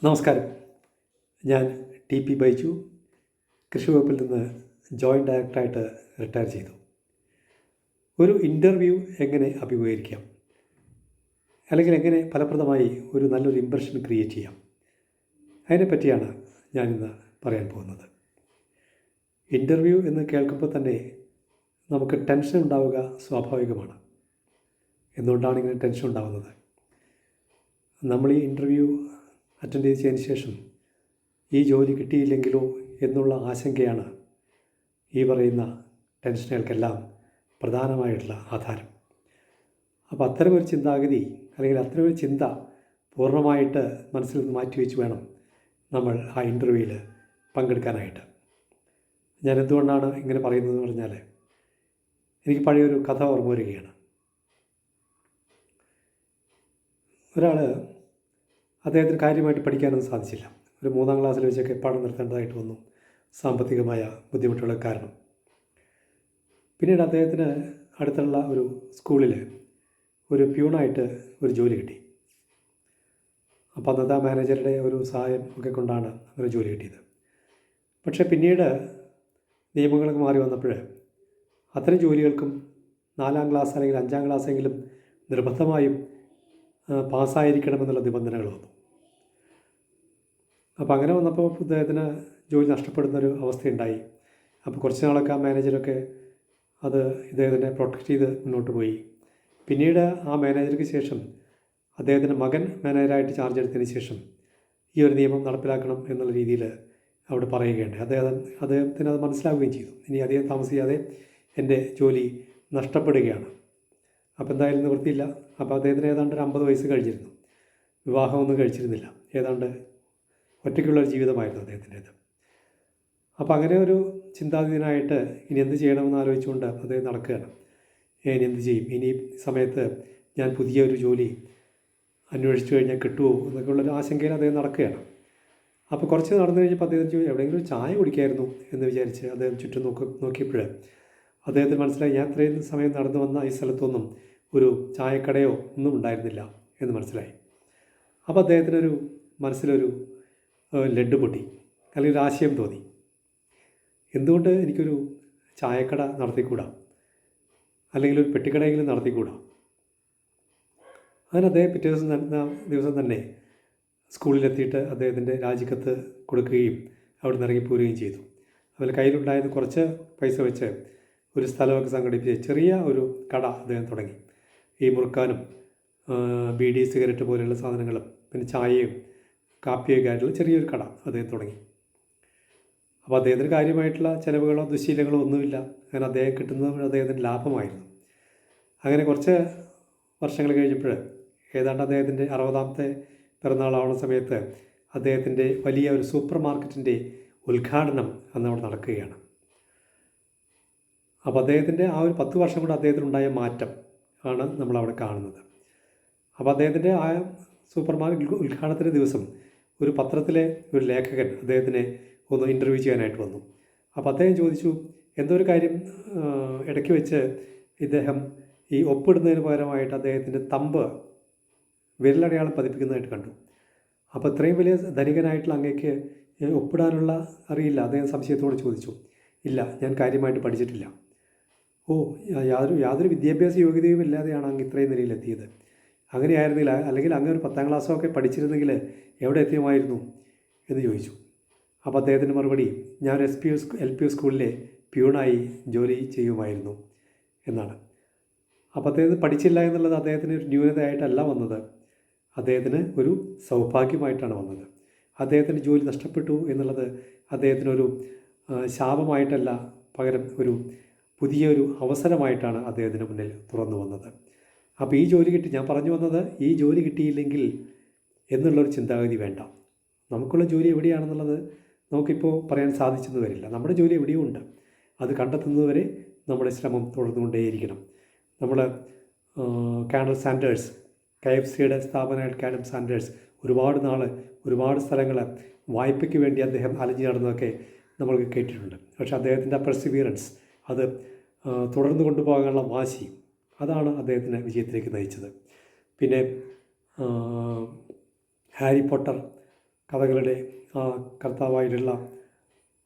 നമസ്കാരം. ഞാൻ ടി ബൈജു, കൃഷി വകുപ്പിൽ നിന്ന് ജോയിൻറ്റ് ഡയറക്ടറായിട്ട് റിട്ടയർ ചെയ്തു. ഒരു ഇൻ്റർവ്യൂ എങ്ങനെ അഭിമുഖീകരിക്കാം, അല്ലെങ്കിൽ എങ്ങനെ ഫലപ്രദമായി ഒരു നല്ലൊരു ഇംപ്രഷൻ ക്രിയേറ്റ് ചെയ്യാം, അതിനെപ്പറ്റിയാണ് ഞാനിന്ന് പറയാൻ പോകുന്നത്. ഇൻ്റർവ്യൂ എന്ന് കേൾക്കുമ്പോൾ തന്നെ നമുക്ക് ടെൻഷൻ ഉണ്ടാവുക സ്വാഭാവികമാണ്. എന്തുകൊണ്ടാണ് ഇങ്ങനെ ടെൻഷൻ ഉണ്ടാകുന്നത്? നമ്മൾ ഈ ഇൻ്റർവ്യൂ അറ്റൻഡ് ചെയ്തതിന് ശേഷം ഈ ജോലി കിട്ടിയില്ലെങ്കിലോ എന്നുള്ള ആശങ്കയാണ് ഈ പറയുന്ന ടെൻഷനുകൾക്കെല്ലാം പ്രധാനമായിട്ടുള്ള ആധാരം. അപ്പോൾ അത്തരമൊരു ചിന്താഗതി അല്ലെങ്കിൽ അത്തരമൊരു ചിന്ത പൂർണ്ണമായിട്ട് മനസ്സിൽ നിന്ന് മാറ്റിവെച്ച് വേണം നമ്മൾ ആ ഇൻ്റർവ്യൂവിൽ പങ്കെടുക്കാനായിട്ട്. ഞാൻ എന്തുകൊണ്ടാണ് ഇങ്ങനെ പറയുന്നതെന്ന് പറഞ്ഞാൽ, എനിക്ക് പഴയൊരു കഥ ഓർമ്മ വരികയാണ്. ഒരാൾ അദ്ദേഹത്തിന് കാര്യമായിട്ട് പഠിക്കാനൊന്നും സാധിച്ചില്ല. ഒരു 3ാം ക്ലാസ്സിൽ വെച്ചൊക്കെ പാഠം നിർത്തേണ്ടതായിട്ട് വന്നു, സാമ്പത്തികമായ ബുദ്ധിമുട്ടുകൾ കാരണം. പിന്നീട് അദ്ദേഹത്തിന് അടുത്തുള്ള ഒരു സ്കൂളിൽ ഒരു പ്യൂണായിട്ട് ഒരു ജോലി കിട്ടി. അപ്പോൾ അന്നത്തെ മാനേജറുടെ ഒരു സഹായം ഒക്കെ കൊണ്ടാണ് ഒരു ജോലി കിട്ടിയത്. പക്ഷേ പിന്നീട് നിയമങ്ങളൊക്കെ മാറി വന്നപ്പോൾ അത്തരം ജോലികൾക്കും 4ാം ക്ലാസ് അല്ലെങ്കിൽ 5ാം ക്ലാസ്സെങ്കിലും നിർബന്ധമായും പാസ്സായിരിക്കണമെന്നുള്ള നിബന്ധനകൾ വന്നു. അപ്പോൾ അങ്ങനെ വന്നപ്പോൾ ഇദ്ദേഹത്തിന് ജോലി നഷ്ടപ്പെടുന്നൊരു അവസ്ഥയുണ്ടായി. അപ്പോൾ കുറച്ച് നാളൊക്കെ ആ മാനേജറൊക്കെ അത് ഇദ്ദേഹത്തിനെ പ്രൊട്ടക്റ്റ് ചെയ്ത് മുന്നോട്ട് പോയി. പിന്നീട് ആ മാനേജർക്ക് ശേഷം അദ്ദേഹത്തിൻ്റെ മകൻ മാനേജറായിട്ട് ചാർജ് എടുത്തതിന് ശേഷം ഈ ഒരു നിയമം നടപ്പിലാക്കണം എന്നുള്ള രീതിയിൽ അവിടെ പറയുകയുണ്ട്. അദ്ദേഹത്തിന് അത് മനസ്സിലാവുകയും ചെയ്തു. ഇനി അധികം താമസിയാതെ എൻ്റെ ജോലി നഷ്ടപ്പെടുകയാണ്. അപ്പോൾ എന്തായാലും നിവൃത്തിയില്ല. അപ്പോൾ അദ്ദേഹത്തിന് ഏതാണ്ട് ഒരു 50 വയസ്സ് കഴിഞ്ഞിരുന്നു. വിവാഹമൊന്നും കഴിച്ചിരുന്നില്ല. ഏതാണ്ട് ഒറ്റയ്ക്കുള്ളൊരു ജീവിതമായിരുന്നു അദ്ദേഹത്തിൻ്റേത്. അപ്പോൾ അങ്ങനെ ഒരു ചിന്താധീനായിട്ട് ഇനി എന്ത് ചെയ്യണമെന്ന് ആലോചിച്ചുകൊണ്ട് അദ്ദേഹം നടക്കുകയാണ്. ഇനി എന്ത് ചെയ്യും, ഇനി സമയത്ത് ഞാൻ പുതിയൊരു ജോലി അന്വേഷിച്ചു കഴിഞ്ഞാൽ കിട്ടുമോ എന്നൊക്കെയുള്ളൊരു ആശങ്കയിൽ അദ്ദേഹം നടക്കുകയാണ്. അപ്പോൾ കുറച്ച് നടന്നു കഴിഞ്ഞപ്പോൾ അദ്ദേഹത്തിന് എവിടെയെങ്കിലും ഒരു ചായ കുടിക്കായിരുന്നു എന്ന് വിചാരിച്ച് അദ്ദേഹം ചുറ്റും നോക്കിയപ്പോൾ അദ്ദേഹത്തിന് മനസ്സിലായി, ഞാൻ ഇത്രയും സമയം നടന്നു വന്ന ഈ സ്ഥലത്തൊന്നും ഒരു ചായക്കടയോ ഒന്നും ഉണ്ടായിരുന്നില്ല എന്ന് മനസ്സിലായി. അപ്പോൾ അദ്ദേഹത്തിനൊരു മനസ്സിലൊരു ലഡ്ഡു പൊട്ടി, അല്ലെങ്കിൽ ഒരു ആശയം തോന്നി. എന്തുകൊണ്ട് എനിക്കൊരു ചായക്കട നടത്തിക്കൂടാ, അല്ലെങ്കിൽ ഒരു പെട്ടിക്കടയെങ്കിലും നടത്തിക്കൂടാ? അങ്ങനെ അദ്ദേഹം പിറ്റേ ദിവസം തന്നെ സ്കൂളിലെത്തിയിട്ട് അദ്ദേഹത്തിൻ്റെ രാജിക്കത്ത് കൊടുക്കുകയും അവിടെ നിന്ന് ഇറങ്ങിപ്പോരുകയും ചെയ്തു. അതുപോലെ കയ്യിലുണ്ടായിരുന്ന കുറച്ച് പൈസ വെച്ച് ഒരു സ്ഥലമൊക്കെ സംഘടിപ്പിച്ച് ചെറിയ ഒരു കട അദ്ദേഹം തുടങ്ങി. ഈ മുറുക്കാനും ബീഡി സിഗരറ്റ് പോലെയുള്ള സാധനങ്ങളും പിന്നെ ചായയും കാപ്പിയൊക്കെ ആയിട്ടുള്ള ചെറിയൊരു കട അദ്ദേഹം തുടങ്ങി. അപ്പോൾ അദ്ദേഹത്തിന് കാര്യമായിട്ടുള്ള ചിലവുകളോ ദുശ്ശീലങ്ങളോ ഒന്നുമില്ല. അങ്ങനെ അദ്ദേഹം കിട്ടുന്നത് അദ്ദേഹത്തിന് ലാഭമായിരുന്നു. അങ്ങനെ കുറച്ച് വർഷങ്ങൾ കഴിഞ്ഞപ്പോൾ ഏതാണ്ട് അദ്ദേഹത്തിൻ്റെ 60ാമത്തെ പിറന്നാളാവുന്ന സമയത്ത് അദ്ദേഹത്തിൻ്റെ വലിയ ഒരു സൂപ്പർ മാർക്കറ്റിൻ്റെ ഉദ്ഘാടനം അന്നവിടെ നടക്കുകയാണ്. അപ്പോൾ അദ്ദേഹത്തിൻ്റെ ആ ഒരു 10 വർഷം കൊണ്ട് അദ്ദേഹത്തിനുണ്ടായ മാറ്റം ആണ് നമ്മളവിടെ കാണുന്നത്. അപ്പോൾ അദ്ദേഹത്തിൻ്റെ ആ സൂപ്പർ മാർക്കറ്റ് ഉദ്ഘാടനത്തിൻ്റെ ദിവസം ഒരു പത്രത്തിലെ ഒരു ലേഖകൻ അദ്ദേഹത്തിനെ ഒന്ന് ഇൻ്റർവ്യൂ ചെയ്യാനായിട്ട് വന്നു. അപ്പോൾ അദ്ദേഹം ചോദിച്ചു, എന്തോ ഒരു കാര്യം ഇടയ്ക്ക് വെച്ച് ഇദ്ദേഹം ഈ ഒപ്പിടുന്നതിന് പകരമായിട്ട് അദ്ദേഹത്തിൻ്റെ തമ്പ് വിരലടയാളം പതിപ്പിക്കുന്നതായിട്ട് കണ്ടു. അപ്പോൾ ഇത്രയും വലിയ ധനികനായിട്ടുള്ള അങ്ങേക്ക് ഒപ്പിടാനുള്ള അറിയില്ല? അദ്ദേഹം സംശയത്തോടെ ചോദിച്ചു. ഇല്ല, ഞാൻ കാര്യമായിട്ട് പഠിച്ചിട്ടില്ല. ഓ, യാതൊരു വിദ്യാഭ്യാസ യോഗ്യതയും ഇല്ലാതെയാണ് അങ്ങ് ഇത്രയും നിലയിലെത്തിയത്. അങ്ങനെയായിരുന്നില്ല, അല്ലെങ്കിൽ അങ്ങ് ഒരു 10ാം ക്ലാസ്സൊക്കെ പഠിച്ചിരുന്നെങ്കിൽ എവിടെ എത്തിയുമായിരുന്നു എന്ന് ചോദിച്ചു. അപ്പോൾ അദ്ദേഹത്തിൻ്റെ മറുപടി, ഞാൻ LP സ്കൂളിലെ പ്യൂണായി ജോലി ചെയ്യുമായിരുന്നു എന്നാണ്. അപ്പോൾ അദ്ദേഹത്തിന് പഠിച്ചില്ല എന്നുള്ളത് അദ്ദേഹത്തിന് ഒരു ന്യൂനതയായിട്ടല്ല വന്നത്, അദ്ദേഹത്തിന് ഒരു സൗഭാഗ്യമായിട്ടാണ് വന്നത്. അദ്ദേഹത്തിന് ജോലി നഷ്ടപ്പെട്ടു എന്നുള്ളത് അദ്ദേഹത്തിനൊരു ശാപമായിട്ടല്ല, പകരം ഒരു പുതിയൊരു അവസരമായിട്ടാണ് അദ്ദേഹത്തിന് മുന്നിൽ തുറന്നു വന്നത്. അപ്പോൾ ഈ ജോലി കിട്ടി, ഞാൻ പറഞ്ഞു വന്നത്, ഈ ജോലി കിട്ടിയില്ലെങ്കിൽ എന്നുള്ളൊരു ചിന്താഗതി വേണ്ട. നമുക്കുള്ള ജോലി എവിടെയാണെന്നുള്ളത് നമുക്കിപ്പോൾ പറയാൻ സാധിച്ചെന്ന് വരില്ല. നമ്മുടെ ജോലി എവിടെയും ഉണ്ട്. അത് കണ്ടെത്തുന്നതുവരെ നമ്മുടെ ശ്രമം തുടർന്നുകൊണ്ടേയിരിക്കണം. നമ്മൾ കാനൽ സാൻഡേഴ്സ്, KFCയുടെ സ്ഥാപനമായ കാനൽ സാൻഡേഴ്സ് ഒരുപാട് നാൾ ഒരുപാട് സ്ഥലങ്ങൾ വായ്പയ്ക്ക് വേണ്ടി അദ്ദേഹം അലഞ്ഞു നടന്നതൊക്കെ നമ്മൾക്ക് കേട്ടിട്ടുണ്ട്. പക്ഷേ അദ്ദേഹത്തിൻ്റെ പെർസിവിയറൻസ്, അത് തുടർന്ന് കൊണ്ടുപോകാനുള്ള വാശി, അതാണ് അദ്ദേഹത്തിനെ വിജയത്തിലേക്ക് നയിച്ചത്. പിന്നെ ഹാരി പോട്ടർ കഥകളുടെ ആ കർത്താവായിട്ടുള്ള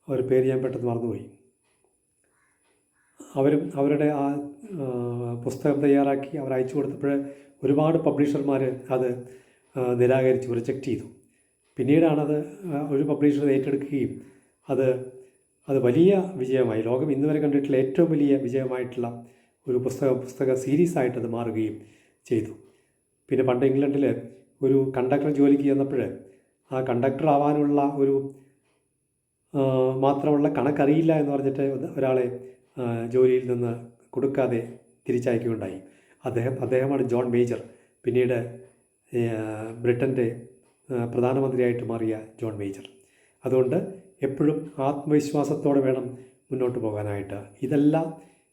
ഒരു പേര് ഞാൻ പെട്ടെന്ന് മറന്നുപോയി. അവരുടെ ആ പുസ്തകം തയ്യാറാക്കി അവർ അയച്ചു കൊടുത്തപ്പോൾ ഒരുപാട് പബ്ലിഷർമാർ അത് നിരാകരിച്ചു, റിജക്റ്റ് ചെയ്തു. പിന്നീടാണത് ഒരു പബ്ലിഷർ ഏറ്റെടുക്കുകയും അത് വലിയ വിജയമായി, ലോകം ഇന്നുവരെ കണ്ടിട്ടുള്ള ഏറ്റവും വലിയ വിജയമായിട്ടുള്ള ഒരു പുസ്തക സീരീസായിട്ടത് മാറുകയും ചെയ്തു. പിന്നെ പണ്ട് ഇംഗ്ലണ്ടിൽ ഒരു കണ്ടക്ടർ ജോലിക്ക് ചെന്നപ്പോൾ ആ കണ്ടക്ടർ ആവാനുള്ള ഒരു മാത്രമുള്ള കണക്കറിയില്ല എന്ന് പറഞ്ഞിട്ട് ഒരാളെ ജോലിയിൽ നിന്ന് കൊടുക്കാതെ തിരിച്ചയക്കുകയുണ്ടായി. അദ്ദേഹമാണ് ജോൺ മേജർ, പിന്നീട് ബ്രിട്ടൻ്റെ പ്രധാനമന്ത്രിയായിട്ട് മാറിയ ജോൺ മേജർ. അതുകൊണ്ട് എപ്പോഴും ആത്മവിശ്വാസത്തോടെ വേണം മുന്നോട്ട് പോകാനായിട്ട്. ഇതെല്ലാം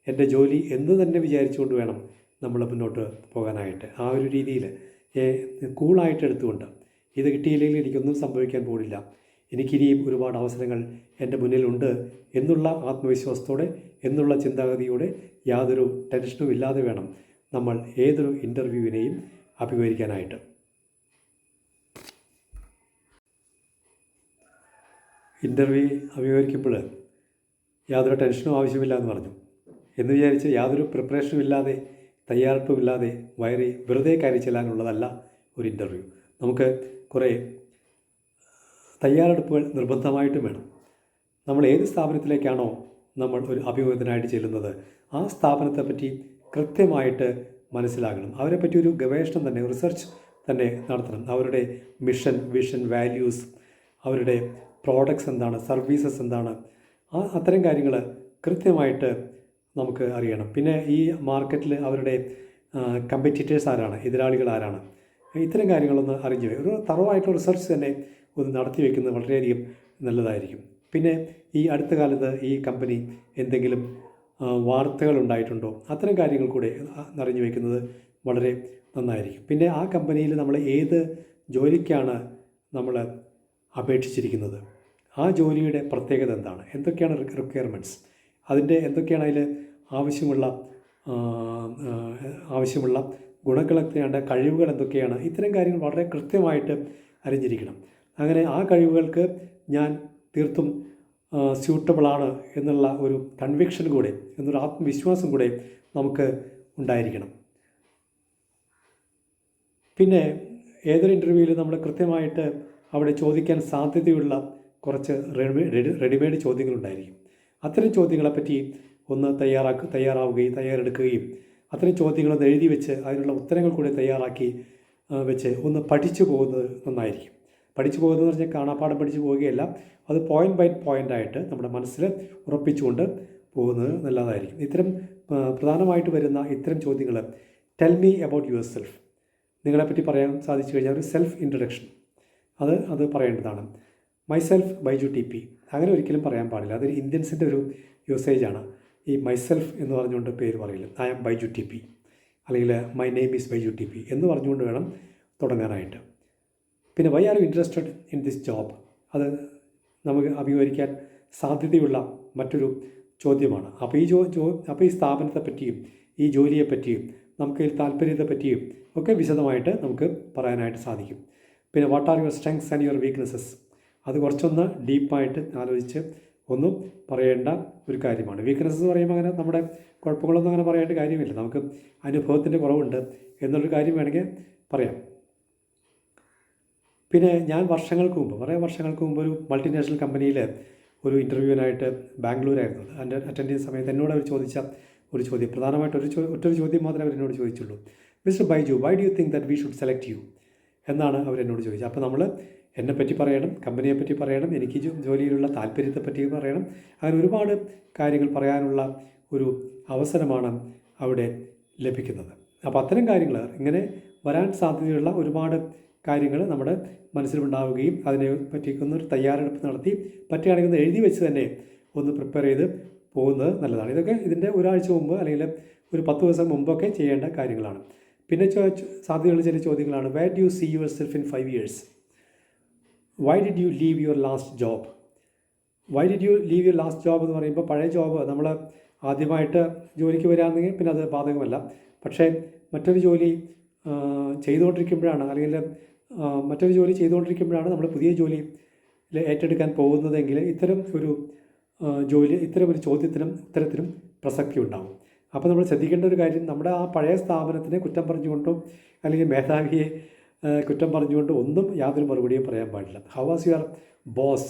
എൻ്റെ ജോലി എന്ന് തന്നെ വിചാരിച്ചുകൊണ്ട് വേണം നമ്മൾ മുന്നോട്ട് പോകാനായിട്ട്. ആ ഒരു രീതിയിൽ കൂളായിട്ട് എടുത്തുകൊണ്ട് ഇത് കിട്ടിയില്ലെങ്കിൽ എനിക്കൊന്നും സംഭവിക്കാൻ പോകില്ല, എനിക്കിനിയും ഒരുപാട് അവസരങ്ങൾ എൻ്റെ മുന്നിലുണ്ട് എന്നുള്ള ആത്മവിശ്വാസത്തോടെ, എന്നുള്ള ചിന്താഗതിയോടെ, യാതൊരു ടെൻഷനും ഇല്ലാതെ വേണം നമ്മൾ ഏതൊരു ഇൻ്റർവ്യൂവിനെയും അഭിമുഖീകരിക്കാനായിട്ട്. ഇൻ്റർവ്യൂ അഭിമുഖീകരിക്കുമ്പോൾ യാതൊരു ടെൻഷനും ആവശ്യമില്ല എന്ന് പറഞ്ഞു എന്ന് വിചാരിച്ച് യാതൊരു പ്രിപ്പറേഷനും ഇല്ലാതെ, തയ്യാറെടുപ്പുമില്ലാതെ വെറുതെ കയറി ചെല്ലാനുള്ളതല്ല ഒരു ഇൻ്റർവ്യൂ. നമുക്ക് കുറേ തയ്യാറെടുപ്പുകൾ നിർബന്ധമായിട്ടും വേണം. നമ്മൾ ഏത് സ്ഥാപനത്തിലേക്കാണോ നമ്മൾ ഒരു അഭിമുഖത്തിനായിട്ട് ചെല്ലുന്നത്, ആ സ്ഥാപനത്തെപ്പറ്റി കൃത്യമായിട്ട് മനസ്സിലാകണം. അവരെപ്പറ്റി ഒരു ഗവേഷണം തന്നെ, റിസർച്ച് തന്നെ നടത്തണം. അവരുടെ മിഷൻ, വിഷൻ, വാല്യൂസ്, അവരുടെ പ്രോഡക്ട്സ് എന്താണ്, സർവീസസ് എന്താണ്, അത്തരം കാര്യങ്ങൾ കൃത്യമായിട്ട് നമുക്ക് അറിയണം. പിന്നെ ഈ മാർക്കറ്റിൽ അവരുടെ കമ്പറ്റീറ്റേഴ്സ് ആരാണ്, എതിരാളികൾ ആരാണ്, ഇത്തരം കാര്യങ്ങളൊന്ന് അറിഞ്ഞു ഒരു തറവായിട്ടുള്ള റിസർച്ച് തന്നെ ഒന്ന് നടത്തി വയ്ക്കുന്നത് വളരെയധികം നല്ലതായിരിക്കും. പിന്നെ ഈ അടുത്ത കാലത്ത് ഈ കമ്പനി എന്തെങ്കിലും വാർത്തകൾ ഉണ്ടായിട്ടുണ്ടോ, അത്തരം കാര്യങ്ങൾ കൂടെ അറിഞ്ഞു വയ്ക്കുന്നത് വളരെ നന്നായിരിക്കും. പിന്നെ ആ കമ്പനിയിൽ നമ്മൾ ഏത് ജോലിക്കാണ് നമ്മൾ അപേക്ഷിച്ചിരിക്കുന്നത്, ആ ജോലിയുടെ പ്രത്യേകത എന്താണ്, എന്തൊക്കെയാണ് റിക്വയർമെൻറ്റ്സ്, അതിൻ്റെ എന്തൊക്കെയാണ് അതിൽ ആവശ്യമുള്ള ഗുണങ്ങളൊക്കെയാണ്, കഴിവുകൾ എന്തൊക്കെയാണ്, ഇത്തരം കാര്യങ്ങൾ വളരെ കൃത്യമായിട്ട് അറിഞ്ഞിരിക്കണം. അങ്ങനെ ആ കഴിവുകൾക്ക് ഞാൻ തീർത്തും സ്യൂട്ടബിളാണ് എന്നുള്ള ഒരു കൺവിക്ഷൻ കൂടെ, എന്നൊരു ആത്മവിശ്വാസം കൂടെ നമുക്ക് ഉണ്ടായിരിക്കണം. പിന്നെ ഏതൊരു ഇൻ്റർവ്യൂവിൽ നമ്മൾ കൃത്യമായിട്ട് അവിടെ ചോദിക്കാൻ സാധ്യതയുള്ള കുറച്ച് റെഡിമെയ്ഡ് ചോദ്യങ്ങളുണ്ടായിരിക്കും. അത്തരം ചോദ്യങ്ങളെപ്പറ്റി ഒന്ന് തയ്യാറെടുക്കുകയും അത്തരം ചോദ്യങ്ങളൊന്ന് എഴുതി വെച്ച് അതിനുള്ള ഉത്തരങ്ങൾ കൂടി തയ്യാറാക്കി വെച്ച് ഒന്ന് പഠിച്ചു പോകുന്നത് നന്നായിരിക്കും. പഠിച്ചു പോകുന്നതെന്ന് പറഞ്ഞാൽ കാണാപ്പാഠം പഠിച്ചു പോവുകയല്ല, അത് പോയിൻ്റ് ബൈ പോയിൻ്റായിട്ട് നമ്മുടെ മനസ്സിൽ ഉറപ്പിച്ചുകൊണ്ട് പോകുന്നത് നല്ലതായിരിക്കും. ഇത്തരം പ്രധാനമായിട്ട് വരുന്ന ഇത്തരം ചോദ്യങ്ങൾ, tell me about yourself, നിങ്ങളെപ്പറ്റി പറയാൻ സാധിച്ചു കഴിഞ്ഞാൽ ഒരു സെൽഫ് ഇൻട്രൊഡക്ഷൻ അത് പറയേണ്ടതാണ്. മൈസെൽഫ് ബൈജു ടി പി അങ്ങനെ ഒരിക്കലും പറയാൻ പാടില്ല. അതൊരു ഇന്ത്യൻസിൻ്റെ ഒരു യൂസേജാണ്. ഈ മൈസെൽഫ് എന്ന് പറഞ്ഞുകൊണ്ട് പേര് പറയില്ല. I am Baiju T P അല്ലെങ്കിൽ my name is Baiju T P എന്ന് പറഞ്ഞുകൊണ്ട് വേണം തുടങ്ങാനായിട്ട്. പിന്നെ why are you interested in this job, അത് നമുക്ക് അഭിമുഖീകരിക്കാൻ സാധ്യതയുള്ള മറ്റൊരു ചോദ്യമാണ്. അപ്പോൾ ഈ സ്ഥാപനത്തെ പറ്റിയും ഈ ജോലിയെപ്പറ്റിയും നമുക്ക് താല്പര്യത്തെപ്പറ്റിയും ഒക്കെ വിശദമായിട്ട് നമുക്ക് പറയാനായിട്ട് സാധിക്കും. പിന്നെ what are your strengths and your weaknesses, അത് കുറച്ചൊന്ന് ഡീപ്പായിട്ട് ആലോചിച്ച് ഒന്നും പറയേണ്ട ഒരു കാര്യമാണ്. വീക്ക്നെസ്സസ് പറയുമ്പോൾ അങ്ങനെ നമ്മുടെ കുഴപ്പങ്ങളൊന്നും അങ്ങനെ പറയേണ്ട കാര്യമില്ല, നമുക്ക് അനുഭവത്തിൻ്റെ കുറവുണ്ട് എന്നുള്ളൊരു കാര്യം വേണമെങ്കിൽ പറയാം. പിന്നെ ഞാൻ കുറേ വർഷങ്ങൾക്ക് മുമ്പ് ഒരു മൾട്ടിനാഷണൽ കമ്പനിയിൽ ഒരു ഇൻ്റർവ്യൂവിനായിട്ട് ബാംഗ്ലൂരായിരുന്നു. അതിൻ്റെ അറ്റൻഡ് ചെയ്യുന്ന സമയത്ത് എന്നോട് അവർ ചോദിച്ച ഒരു ചോദ്യം, പ്രധാനമായിട്ട് ഒറ്റൊരു ചോദ്യം മാത്രമേ അവരെന്നോട് ചോദിച്ചുള്ളൂ. Mister Baiju, why do you think that we should select you എന്നാണ് അവരെന്നോട് ചോദിച്ചത്. അപ്പോൾ നമ്മൾ എന്നെപ്പറ്റി പറയണം, കമ്പനിയെപ്പറ്റി പറയണം, എനിക്ക് ജോലിയിലുള്ള താല്പര്യത്തെപ്പറ്റി പറയണം, അങ്ങനെ ഒരുപാട് കാര്യങ്ങൾ പറയാനുള്ള ഒരു അവസരമാണ് അവിടെ ലഭിക്കുന്നത്. അപ്പോൾ അത്തരം കാര്യങ്ങൾ ഇങ്ങനെ വരാൻ സാധ്യതയുള്ള ഒരുപാട് കാര്യങ്ങൾ നമ്മുടെ മനസ്സിലുണ്ടാവുകയും അതിനെ പറ്റിയൊന്നൊരു തയ്യാറെടുപ്പ് നടത്തി പറ്റുകയാണെങ്കിൽ ഒന്ന് എഴുതി വെച്ച് തന്നെ ഒന്ന് പ്രിപ്പയർ ചെയ്ത് പോകുന്നത് നല്ലതാണ്. ഇതൊക്കെ ഇതിൻ്റെ ഒരാഴ്ച മുമ്പ് അല്ലെങ്കിൽ ഒരു 10 ദിവസം മുമ്പൊക്കെ ചെയ്യേണ്ട കാര്യങ്ങളാണ്. പിന്നെ സാധ്യതയുള്ള ചില ചോദ്യങ്ങളാണ്, where do you see yourself in 5 years, why did you leave your last job. Why did you leave your last job എന്ന് പറയുമ്പോൾ പഴയ ജോബ് നമ്മൾ ആദ്യമായിട്ട് ജോലിക്ക് വരാമെങ്കിൽ പിന്നെ അത് ബാധകമല്ല. പക്ഷേ മറ്റൊരു ജോലി ചെയ്തുകൊണ്ടിരിക്കുമ്പോഴാണ് അല്ലെങ്കിൽ മറ്റൊരു ജോലി ചെയ്തുകൊണ്ടിരിക്കുമ്പോഴാണ് നമ്മൾ പുതിയ ജോലി ഏറ്റെടുക്കാൻ പോകുന്നതെങ്കിൽ ഇത്തരം ഒരു ഇത്തരം ഒരു ചോദ്യത്തിനും ഉത്തരത്തിനും പ്രസക്തി ഉണ്ടാകും. അപ്പോൾ നമ്മൾ ശ്രദ്ധിക്കേണ്ട ഒരു കാര്യം, നമ്മുടെ ആ പഴയ സ്ഥാപനത്തിനെ കുറ്റം പറഞ്ഞുകൊണ്ടോ അല്ലെങ്കിൽ മേധാവിയെ കുറ്റം പറഞ്ഞുകൊണ്ടോ ഒന്നും യാതൊരു മറുപടിയും പറയാൻ പാടില്ല. How was your boss?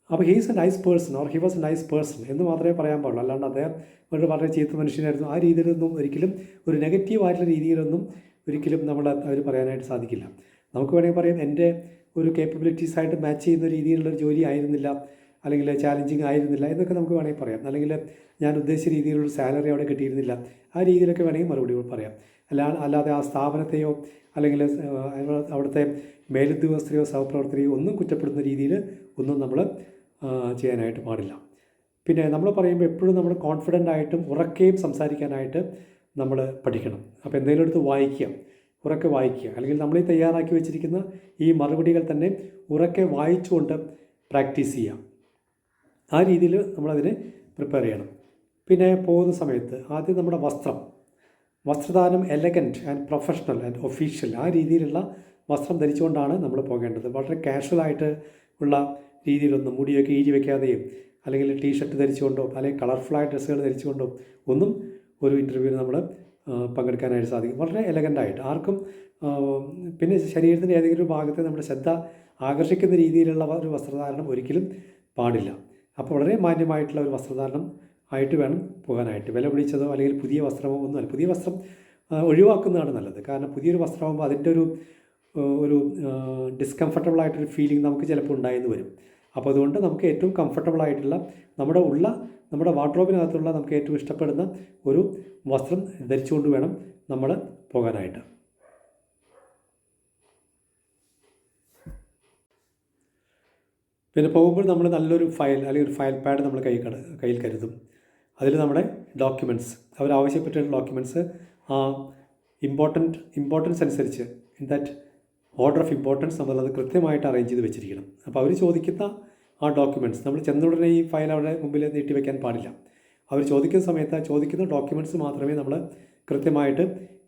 അപ്പോൾ he's a nice person or he was a nice person എന്ന് മാത്രമേ പറയാൻ പാടുള്ളൂ. അല്ലാണ്ട് അദ്ദേഹം ഒരു വളരെ ചീത്ത മനുഷ്യനായിരുന്നു ആ രീതിയിലൊന്നും ഒരിക്കലും, ഒരു നെഗറ്റീവായിട്ടുള്ള രീതിയിലൊന്നും ഒരിക്കലും നമ്മൾ അവർ പറയാനായിട്ട് സാധിക്കില്ല. നമുക്ക് വേണമെങ്കിൽ പറയാം, എൻ്റെ ഒരു കേപ്പബിലിറ്റീസായിട്ട് മാച്ച് ചെയ്യുന്ന രീതിയിലുള്ളൊരു ജോലി ആയിരുന്നില്ല, അല്ലെങ്കിൽ ചാലഞ്ചിങ് ആയിരുന്നില്ല എന്നൊക്കെ നമുക്ക് വേണമെങ്കിൽ പറയാം. അല്ലെങ്കിൽ ഞാൻ ഉദ്ദേശിച്ച രീതിയിലുള്ള സാലറി അവിടെ കിട്ടിയിരുന്നില്ല, ആ രീതിയിലൊക്കെ വേണമെങ്കിൽ മറുപടി പറയാം. അല്ലാതെ ആ സ്ഥാപനത്തെയോ അല്ലെങ്കിൽ അവിടുത്തെ മേലുദ്യോഗസ്ഥരെയോ സഹപ്രവർത്തകരെയോ ഒന്നും കുറ്റപ്പെടുന്ന രീതിയിൽ ഒന്നും നമ്മൾ ചെയ്യാനായിട്ട് പാടില്ല. പിന്നെ നമ്മൾ പറയുമ്പോൾ എപ്പോഴും നമ്മൾ കോൺഫിഡൻ്റ് ആയിട്ടും ഉറക്കെയും സംസാരിക്കാനായിട്ട് നമ്മൾ പഠിക്കണം. അപ്പോൾ എന്തെങ്കിലും എടുത്ത് വായിക്കുക, ഉറക്കെ വായിക്കുക, അല്ലെങ്കിൽ നമ്മൾ ഈ തയ്യാറാക്കി വെച്ചിരിക്കുന്ന ഈ മറുപടികൾ തന്നെ ഉറക്കെ വായിച്ചുകൊണ്ട് പ്രാക്ടീസ് ചെയ്യാം. ആ രീതിയിൽ നമ്മളതിനെ പ്രിപ്പയർ ചെയ്യണം. പിന്നെ പോകുന്ന സമയത്ത് ആദ്യം നമ്മുടെ വസ്ത്രധാരണം elegant and professional and official, ആ രീതിയിലുള്ള വസ്ത്രം ധരിച്ചുകൊണ്ടാണ് നമ്മൾ പോകേണ്ടത്. വളരെ കാഷ്വലായിട്ട് ഉള്ള രീതിയിലൊന്നും മുടിയൊക്കെ ഈരി വയ്ക്കാതെയും അല്ലെങ്കിൽ ടീഷർട്ട് ധരിച്ചുകൊണ്ടോ അല്ലെങ്കിൽ കളർഫുള്ളായ ഡ്രസ്സുകൾ ധരിച്ചുകൊണ്ടോ ഒന്നും ഒരു ഇൻ്റർവ്യൂവിന് നമ്മൾ പങ്കെടുക്കാനായിട്ട് സാധിക്കും. വളരെ എലഗൻ്റായിട്ട് ആർക്കും, പിന്നെ ശരീരത്തിൻ്റെ ഏതെങ്കിലും ഒരു ഭാഗത്തെ നമ്മുടെ ശ്രദ്ധ ആകർഷിക്കുന്ന രീതിയിലുള്ള ഒരു വസ്ത്രധാരണം ഒരിക്കലും പാടില്ല. അപ്പോൾ വളരെ മാന്യമായിട്ടുള്ള ഒരു വസ്ത്രധാരണം ആയിട്ട് വേണം പോകാനായിട്ട്. വില പിടിച്ചതോ അല്ലെങ്കിൽ പുതിയ വസ്ത്രമോ ഒന്നുമല്ല. പുതിയ വസ്ത്രം ഒഴിവാക്കുന്നതാണ് നല്ലത്. കാരണം പുതിയൊരു വസ്ത്രമാകുമ്പോൾ അതിൻ്റെ ഒരു ഡിസ്കംഫർട്ടബിളായിട്ടൊരു ഫീലിംഗ് നമുക്ക് ചിലപ്പോൾ ഉണ്ടായെന്ന് വരും. അപ്പോൾ അതുകൊണ്ട് നമുക്ക് ഏറ്റവും കംഫർട്ടബിളായിട്ടുള്ള നമ്മുടെ വാർഡ്രോബിനകത്തുള്ള നമുക്ക് ഏറ്റവും ഇഷ്ടപ്പെടുന്ന ഒരു വസ്ത്രം ധരിച്ചുകൊണ്ട് വേണം നമ്മൾ പോകാനായിട്ട്. പിന്നെ പോകുമ്പോൾ നമ്മൾ നല്ലൊരു ഫയൽ അല്ലെങ്കിൽ ഒരു ഫയൽ പാഡ് നമ്മൾ കയ്യിൽ കരുതും. അതിൽ നമ്മുടെ ഡോക്യുമെൻറ്റ്സ്, അവരാവശ്യപ്പെട്ടിട്ടുള്ള ഡോക്യുമെൻറ്റ്സ് ഇമ്പോർട്ടൻസ് അനുസരിച്ച് in that order of importance നമ്മളത് കൃത്യമായിട്ട് അറേഞ്ച് ചെയ്ത് വെച്ചിരിക്കണം. അപ്പോൾ അവർ ചോദിക്കുന്ന ആ ഡോക്യുമെൻറ്റ്സ് നമ്മൾ ചെന്നുടനെ ഈ ഫയൽ അവിടെ മുമ്പിൽ നീട്ടി വയ്ക്കാൻ പാടില്ല. അവർ ചോദിക്കുന്ന സമയത്ത് ചോദിക്കുന്ന ഡോക്യുമെൻറ്റ്സ് മാത്രമേ നമ്മൾ കൃത്യമായിട്ട്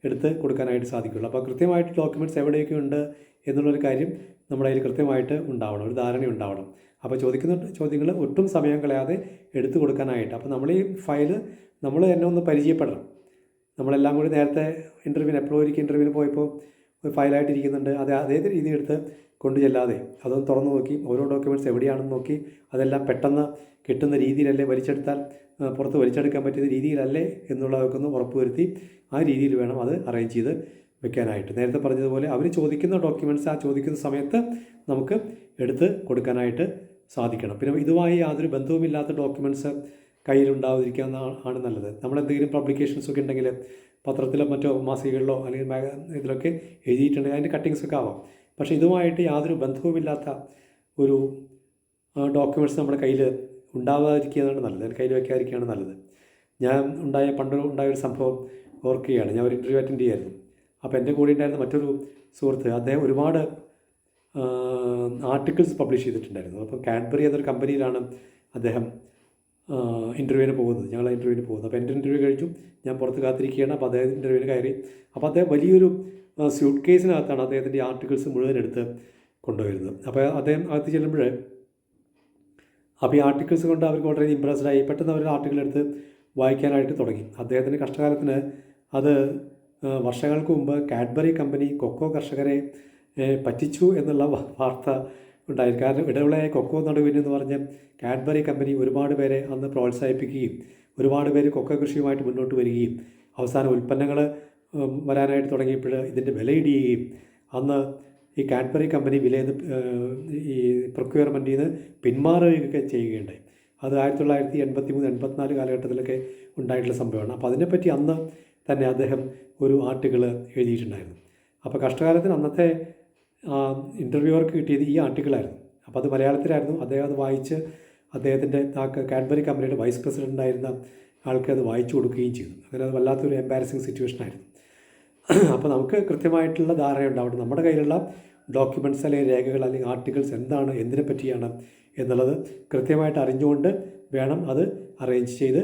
എടുത്ത് കൊടുക്കാനായിട്ട് സാധിക്കുള്ളൂ. അപ്പോൾ കൃത്യമായിട്ട് ഡോക്യുമെൻറ്റ്സ് എവിടെയൊക്കെ ഉണ്ട് എന്നുള്ളൊരു കാര്യം നമ്മുടെ കയ്യിൽ കൃത്യമായിട്ട് ഉണ്ടാവണം, ഒരു ധാരണ ഉണ്ടാവണം. അപ്പോൾ ചോദിക്കുന്ന ചോദ്യങ്ങൾ ഒട്ടും സമയം കളയാതെ എടുത്തു കൊടുക്കാനായിട്ട്. അപ്പോൾ നമ്മൾ ഈ ഫയൽ നമ്മൾ തന്നെ ഒന്ന് പരിചയപ്പെടണം. നമ്മളെല്ലാം കൂടി നേരത്തെ എപ്പോഴൊരിക്കൽ ഇൻ്റർവ്യൂവിന് പോയപ്പോൾ ഒരു ഫയലായിട്ട് ഇരിക്കുന്നുണ്ട്, അതേ രീതി എടുത്ത് കൊണ്ടു ചെല്ലാതെ അതൊന്ന് തുറന്നു നോക്കി ഓരോ ഡോക്യുമെൻറ്റ്സ് എവിടെയാണെന്ന് നോക്കി അതെല്ലാം പെട്ടെന്ന് കിട്ടുന്ന രീതിയിലല്ലേ, പുറത്ത് വലിച്ചെടുക്കാൻ പറ്റുന്ന രീതിയിലല്ലേ എന്നുള്ളതൊക്കെ ഒന്ന് ഉറപ്പുവരുത്തി ആ രീതിയിൽ വേണം അത് അറേഞ്ച് ചെയ്ത് വെക്കാനായിട്ട്. നേരത്തെ പറഞ്ഞതുപോലെ അവർ ചോദിക്കുന്ന ഡോക്യുമെൻറ്റ്സ് ആ ചോദിക്കുന്ന സമയത്ത് നമുക്ക് എടുത്ത് കൊടുക്കാനായിട്ട് സാധിക്കണം. പിന്നെ ഇതുമായി യാതൊരു ബന്ധവുമില്ലാത്ത ഡോക്യുമെൻറ്റ്സ് കയ്യിലുണ്ടാവാതിരിക്കാൻ ആണ് നല്ലത്. നമ്മളെന്തെങ്കിലും പബ്ലിക്കേഷൻസൊക്കെ ഉണ്ടെങ്കിൽ പത്രത്തിലോ മറ്റോ മാസികകളിലോ അല്ലെങ്കിൽ ഇതിലൊക്കെ എഴുതിയിട്ടുണ്ടെങ്കിൽ അതിൻ്റെ കട്ടിങ്സൊക്കെ ആവാം. പക്ഷേ ഇതുമായിട്ട് യാതൊരു ബന്ധവുമില്ലാത്ത ഒരു ഡോക്യുമെൻറ്റ്സ് നമ്മുടെ കയ്യിൽ ഉണ്ടാവാതിരിക്കുകയാണ് നല്ലത്, കയ്യിൽ വയ്ക്കാതിരിക്കുകയാണ് നല്ലത്. പണ്ട് ഉണ്ടായൊരു സംഭവം ഓർക്കുകയാണ്. ഞാൻ ഒരു ഇൻ്റർവ്യൂ അറ്റൻഡ് ചെയ്യായിരുന്നു. അപ്പോൾ എൻ്റെ കൂടെ ഉണ്ടായിരുന്ന മറ്റൊരു സുഹൃത്ത്, അദ്ദേഹം ഒരുപാട് ആർട്ടിക്കിൾസ് പബ്ലിഷ് ചെയ്തിട്ടുണ്ടായിരുന്നു. അപ്പോൾ കാഡ്ബറി എന്നൊരു കമ്പനിയിലാണ് അദ്ദേഹം ഇൻ്റർവ്യൂവിന് പോകുന്നത്, ഞങ്ങൾ ഇൻ്റർവ്യൂവിന് പോകുന്നത്. അപ്പോൾ എൻ്റെ ഇൻ്റർവ്യൂ കഴിച്ചു, ഞാൻ പുറത്ത് കാത്തിരിക്കുകയാണ്. അപ്പോൾ അദ്ദേഹം ഇൻ്റർവ്യൂവിന് കയറി. അപ്പോൾ അദ്ദേഹം വലിയൊരു സ്യൂട്ട് കേസിനകത്താണ് അദ്ദേഹത്തിൻ്റെ ആർട്ടിക്കിൾസ് മുഴുവൻ എടുത്ത് കൊണ്ടുവരുന്നത്. അപ്പോൾ അദ്ദേഹം അകത്ത് ചെല്ലുമ്പോൾ അപ്പോൾ ഈ ആർട്ടിക്കിൾസ് കൊണ്ട് അവർക്ക് വളരെ ഇമ്പ്രസ്ഡായി. പെട്ടെന്ന് അവർ ആർട്ടിക്കിൾ എടുത്ത് വായിക്കാനായിട്ട് തുടങ്ങി. അദ്ദേഹത്തിൻ്റെ കഷ്ടകാലത്തിന് അത് വർഷങ്ങൾക്ക് മുമ്പ് കാഡ്ബറി കമ്പനി കൊക്കോ കർഷകരെ പറ്റിച്ചു എന്നുള്ള വാർത്ത ഉണ്ടായിരുന്നു. കാരണം ഇടവിളയായ കൊക്കോ നടുവിന് എന്ന് പറഞ്ഞ് കാഡ്ബറി കമ്പനി ഒരുപാട് പേരെ അന്ന് പ്രോത്സാഹിപ്പിക്കുകയും ഒരുപാട് പേര് കൊക്കോ കൃഷിയുമായിട്ട് മുന്നോട്ട് വരികയും അവസാന ഉൽപ്പന്നങ്ങൾ വരാനായിട്ട് തുടങ്ങിയപ്പോൾ ഇതിൻ്റെ വിലയിടുകയും അന്ന് ഈ കാഡ്ബറി കമ്പനി ഈ പ്രൊക്യൂർമെൻറ്റിൽ നിന്ന് പിന്മാറുകയൊക്കെ ചെയ്യുകയുണ്ടായി. അത് 1983-84 കാലഘട്ടത്തിലൊക്കെ ഉണ്ടായിട്ടുള്ള സംഭവമാണ്. അപ്പോൾ അതിനെപ്പറ്റി അന്ന് തന്നെ അദ്ദേഹം ഒരു ആർട്ടിക്കിൾ എഴുതിയിട്ടുണ്ടായിരുന്നു. അപ്പോൾ കഷ്ടകാലത്തിന് അന്നത്തെ ഇൻ്റർവ്യൂവർക്ക് കിട്ടിയത് ഈ ആർട്ടിക്കിളായിരുന്നു. അപ്പോൾ അത് മലയാളത്തിലായിരുന്നു. അദ്ദേഹം അത് വായിച്ച് അദ്ദേഹത്തിൻ്റെ കാഡ്ബറി കമ്പനിയുടെ വൈസ് പ്രസിഡൻ്റായിരുന്ന ആൾക്ക് അത് വായിച്ചു കൊടുക്കുകയും ചെയ്തു. അങ്ങനെ അത് വല്ലാത്തൊരു എംബാരസിങ് സിറ്റുവേഷനായിരുന്നു. അപ്പോൾ നമുക്ക് കൃത്യമായിട്ടുള്ള ധാരണയുണ്ടാവണം. നമ്മുടെ കയ്യിലുള്ള ഡോക്യുമെൻറ്റ്സ് അല്ലെങ്കിൽ രേഖകൾ അല്ലെങ്കിൽ ആർട്ടിക്കിൾസ് എന്താണ്, എന്തിനെ പറ്റിയാണ് എന്നുള്ളത് കൃത്യമായിട്ട് അറിഞ്ഞുകൊണ്ട് വേണം അത് അറേഞ്ച് ചെയ്ത്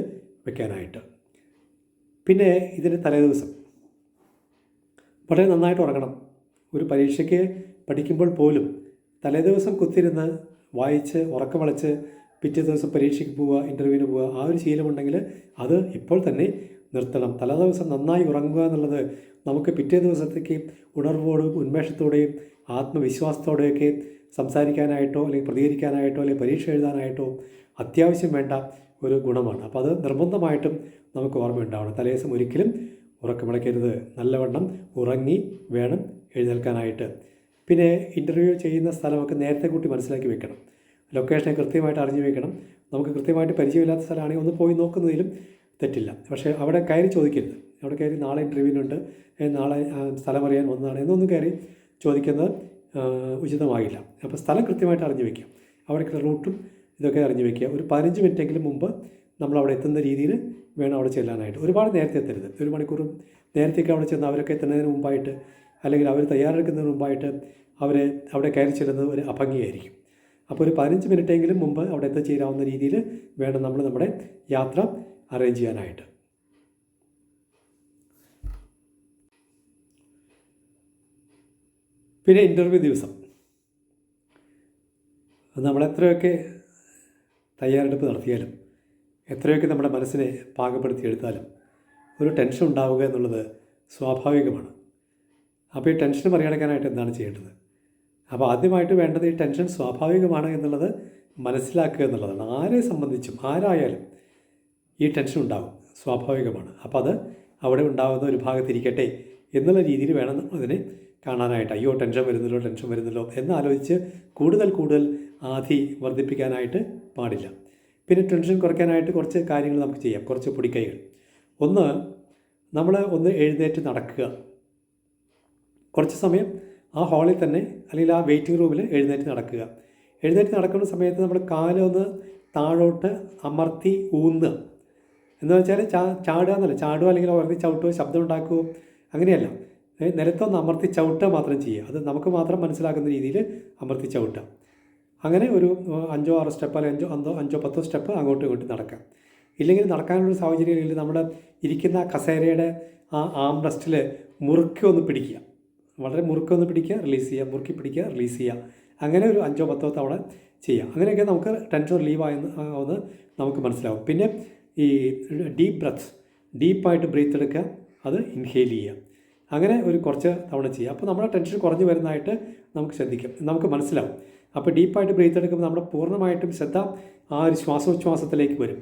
വെക്കാനായിട്ട്. പിന്നെ ഇതിന് തലേദിവസം വളരെ നന്നായിട്ട് ഉറങ്ങണം. ഒരു പരീക്ഷയ്ക്ക് പഠിക്കുമ്പോൾ പോലും തലേദിവസം കുത്തിരുന്ന് വായിച്ച് ഉറക്കം വിളച്ച് പിറ്റേ ദിവസം പരീക്ഷയ്ക്ക് പോവുക, ഇൻ്റർവ്യൂവിന് പോവുക, ആ ഒരു ശീലമുണ്ടെങ്കിൽ അത് ഇപ്പോൾ തന്നെ നിർത്തണം. തലേദിവസം നന്നായി ഉറങ്ങുക എന്നുള്ളത് നമുക്ക് പിറ്റേ ദിവസത്തേക്ക് ഉണർവോടും ഉന്മേഷത്തോടെയും ആത്മവിശ്വാസത്തോടെയൊക്കെ സംസാരിക്കാനായിട്ടോ അല്ലെങ്കിൽ പ്രതികരിക്കാനായിട്ടോ അല്ലെങ്കിൽ പരീക്ഷ എഴുതാനായിട്ടോ അത്യാവശ്യം വേണ്ട ഒരു ഗുണമാണ്. അപ്പോൾ അത് നിർബന്ധമായിട്ടും നമുക്ക് ഓർമ്മയുണ്ടാവണം. തലേദിവസം ഒരിക്കലും ഉറക്കമിളക്കരുത്. നല്ലവണ്ണം ഉറങ്ങി വേണം എഴുന്നേൽക്കാനായിട്ട്. പിന്നെ ഇൻ്റർവ്യൂ ചെയ്യുന്ന സ്ഥലമൊക്കെ നേരത്തെ കൂട്ടി മനസ്സിലാക്കി വെക്കണം. ലൊക്കേഷനെ കൃത്യമായിട്ട് അറിഞ്ഞു വെക്കണം. നമുക്ക് കൃത്യമായിട്ട് പരിചയമില്ലാത്ത സ്ഥലമാണെങ്കിൽ ഒന്ന് പോയി നോക്കുന്നതിലും തെറ്റില്ല. പക്ഷേ അവിടെ കയറി ചോദിക്കരുത്. അവിടെ കയറി നാളെ ഇൻ്റർവ്യൂവിനുണ്ട്, നാളെ സ്ഥലമറിയാൻ വന്നതാണ് എന്നൊന്നും കയറി ചോദിക്കുന്നത് ഉചിതമാകില്ല. അപ്പോൾ സ്ഥലം കൃത്യമായിട്ട് അറിഞ്ഞു വയ്ക്കുക. അവിടേക്കുള്ള റൂട്ടും ഇതൊക്കെ അറിഞ്ഞു വയ്ക്കുക. ഒരു 15 മിനിറ്റെങ്കിലും മുമ്പ് നമ്മളവിടെ എത്തുന്ന രീതിയിൽ വേണം അവിടെ ചെല്ലാനായിട്ട്. ഒരുപാട് നേരത്തെ എത്തരുത്. 1 മണിക്കൂർ നേരത്തേക്ക് അവിടെ ചെന്ന് അവരൊക്കെ എത്തുന്നതിന് മുമ്പായിട്ട് അല്ലെങ്കിൽ അവർ തയ്യാറെടുക്കുന്നതിന് മുമ്പായിട്ട് അവിടെ കയറി ചെല്ലുന്നത് ഒരു അഭംഗിയായിരിക്കും. അപ്പോൾ ഒരു 15 മിനിറ്റെങ്കിലും മുമ്പ് അവിടെ എത്തിച്ചേരാവുന്ന രീതിയിൽ വേണം നമ്മൾ നമ്മുടെ യാത്ര അറേഞ്ച് ചെയ്യാനായിട്ട്. പിന്നെ ഇൻ്റർവ്യൂ ദിവസം നമ്മളെത്രയൊക്കെ തയ്യാറെടുപ്പ് നടത്തിയാലും എത്രയൊക്കെ നമ്മുടെ മനസ്സിനെ പാകപ്പെടുത്തി എടുത്താലും ഒരു ടെൻഷൻ ഉണ്ടാവുക എന്നുള്ളത് സ്വാഭാവികമാണ്. അപ്പോൾ ഈ ടെൻഷൻ മറികടക്കാനായിട്ട് എന്താണ് ചെയ്യേണ്ടത്? അപ്പോൾ ആദ്യമായിട്ട് വേണ്ടത് ഈ ടെൻഷൻ സ്വാഭാവികമാണ് എന്നുള്ളത് മനസ്സിലാക്കുക എന്നുള്ളതാണ്. ആരെ സംബന്ധിച്ചും ആരായാലും ഈ ടെൻഷൻ ഉണ്ടാകും, സ്വാഭാവികമാണ്. അപ്പോൾ അത് അവിടെ ഉണ്ടാകുന്ന ഒരു ഭാഗത്തിരിക്കട്ടെ എന്നുള്ള രീതിയിൽ വേണം അതിനെ കാണാനായിട്ട്. അയ്യോ ടെൻഷൻ വരുന്നല്ലോ എന്നാലോചിച്ച് കൂടുതൽ ആധി വർദ്ധിപ്പിക്കാനായിട്ട് പാടില്ല. പിന്നെ ടെൻഷൻ കുറയ്ക്കാനായിട്ട് കുറച്ച് കാര്യങ്ങൾ നമുക്ക് ചെയ്യാം, കുറച്ച് പൊടിക്കൈകൾ. ഒന്ന്, നമ്മൾ എഴുന്നേറ്റ് നടക്കുക. കുറച്ച് സമയം ആ ഹാളിൽ തന്നെ അല്ലെങ്കിൽ ആ വെയിറ്റിംഗ് റൂമിൽ എഴുന്നേറ്റ് നടക്കുക. എഴുന്നേറ്റ് നടക്കുന്ന സമയത്ത് നമ്മൾ കാലൊന്ന് താഴോട്ട് അമർത്തി ഊന്നുക. എന്ന് വെച്ചാൽ ചാടുക എന്നല്ല, ചാടുക അല്ലെങ്കിൽ അമർത്തി ചവിട്ടുക, ശബ്ദം ഉണ്ടാക്കുക, അങ്ങനെയല്ല. നിലത്തൊന്ന് അമർത്തി ചവിട്ടുക മാത്രം ചെയ്യുക. അത് നമുക്ക് മാത്രം മനസ്സിലാക്കുന്ന രീതിയിൽ അമർത്തി ചവിട്ടുക. അങ്ങനെ ഒരു 5-6 സ്റ്റെപ്പ് അല്ലെങ്കിൽ 5-10 സ്റ്റെപ്പ് അങ്ങോട്ടും ഇങ്ങോട്ടും നടക്കാം. ഇല്ലെങ്കിൽ നടക്കാനുള്ള സാഹചര്യം ഇല്ലെങ്കിൽ നമ്മൾ ഇരിക്കുന്ന കസേരയുടെ ആ ആം റെസ്റ്റിൽ മുറുക്കി ഒന്ന് പിടിക്കുക. വളരെ മുറുക്കി ഒന്ന് പിടിക്കുക, റിലീസ് ചെയ്യുക, മുറുക്കി പിടിക്കുക, റിലീസ് ചെയ്യുക. അങ്ങനെ ഒരു 5-10 തവണ ചെയ്യുക. അങ്ങനെയൊക്കെ നമുക്ക് ടെൻഷൻ റിലീവായെന്ന് നമുക്ക് മനസ്സിലാവും. പിന്നെ ഈ ഡീപ്പ് ബ്രത്ത്, ഡീപ്പായിട്ട് ബ്രീത്ത് എടുക്കുക, അത് ഇൻഹെയിൽ ചെയ്യുക. അങ്ങനെ ഒരു കുറച്ച് തവണ ചെയ്യുക. അപ്പോൾ നമ്മുടെ ടെൻഷൻ കുറഞ്ഞു വരുന്നതായിട്ട് നമുക്ക് മനസ്സിലാവും. അപ്പോൾ ഡീപ്പായിട്ട് ബ്രീത്ത് എടുക്കുമ്പോൾ നമ്മുടെ പൂർണ്ണമായിട്ടും ശ്രദ്ധ ആ ഒരു ശ്വാസോച്ഛ്വാസത്തിലേക്ക് വരും.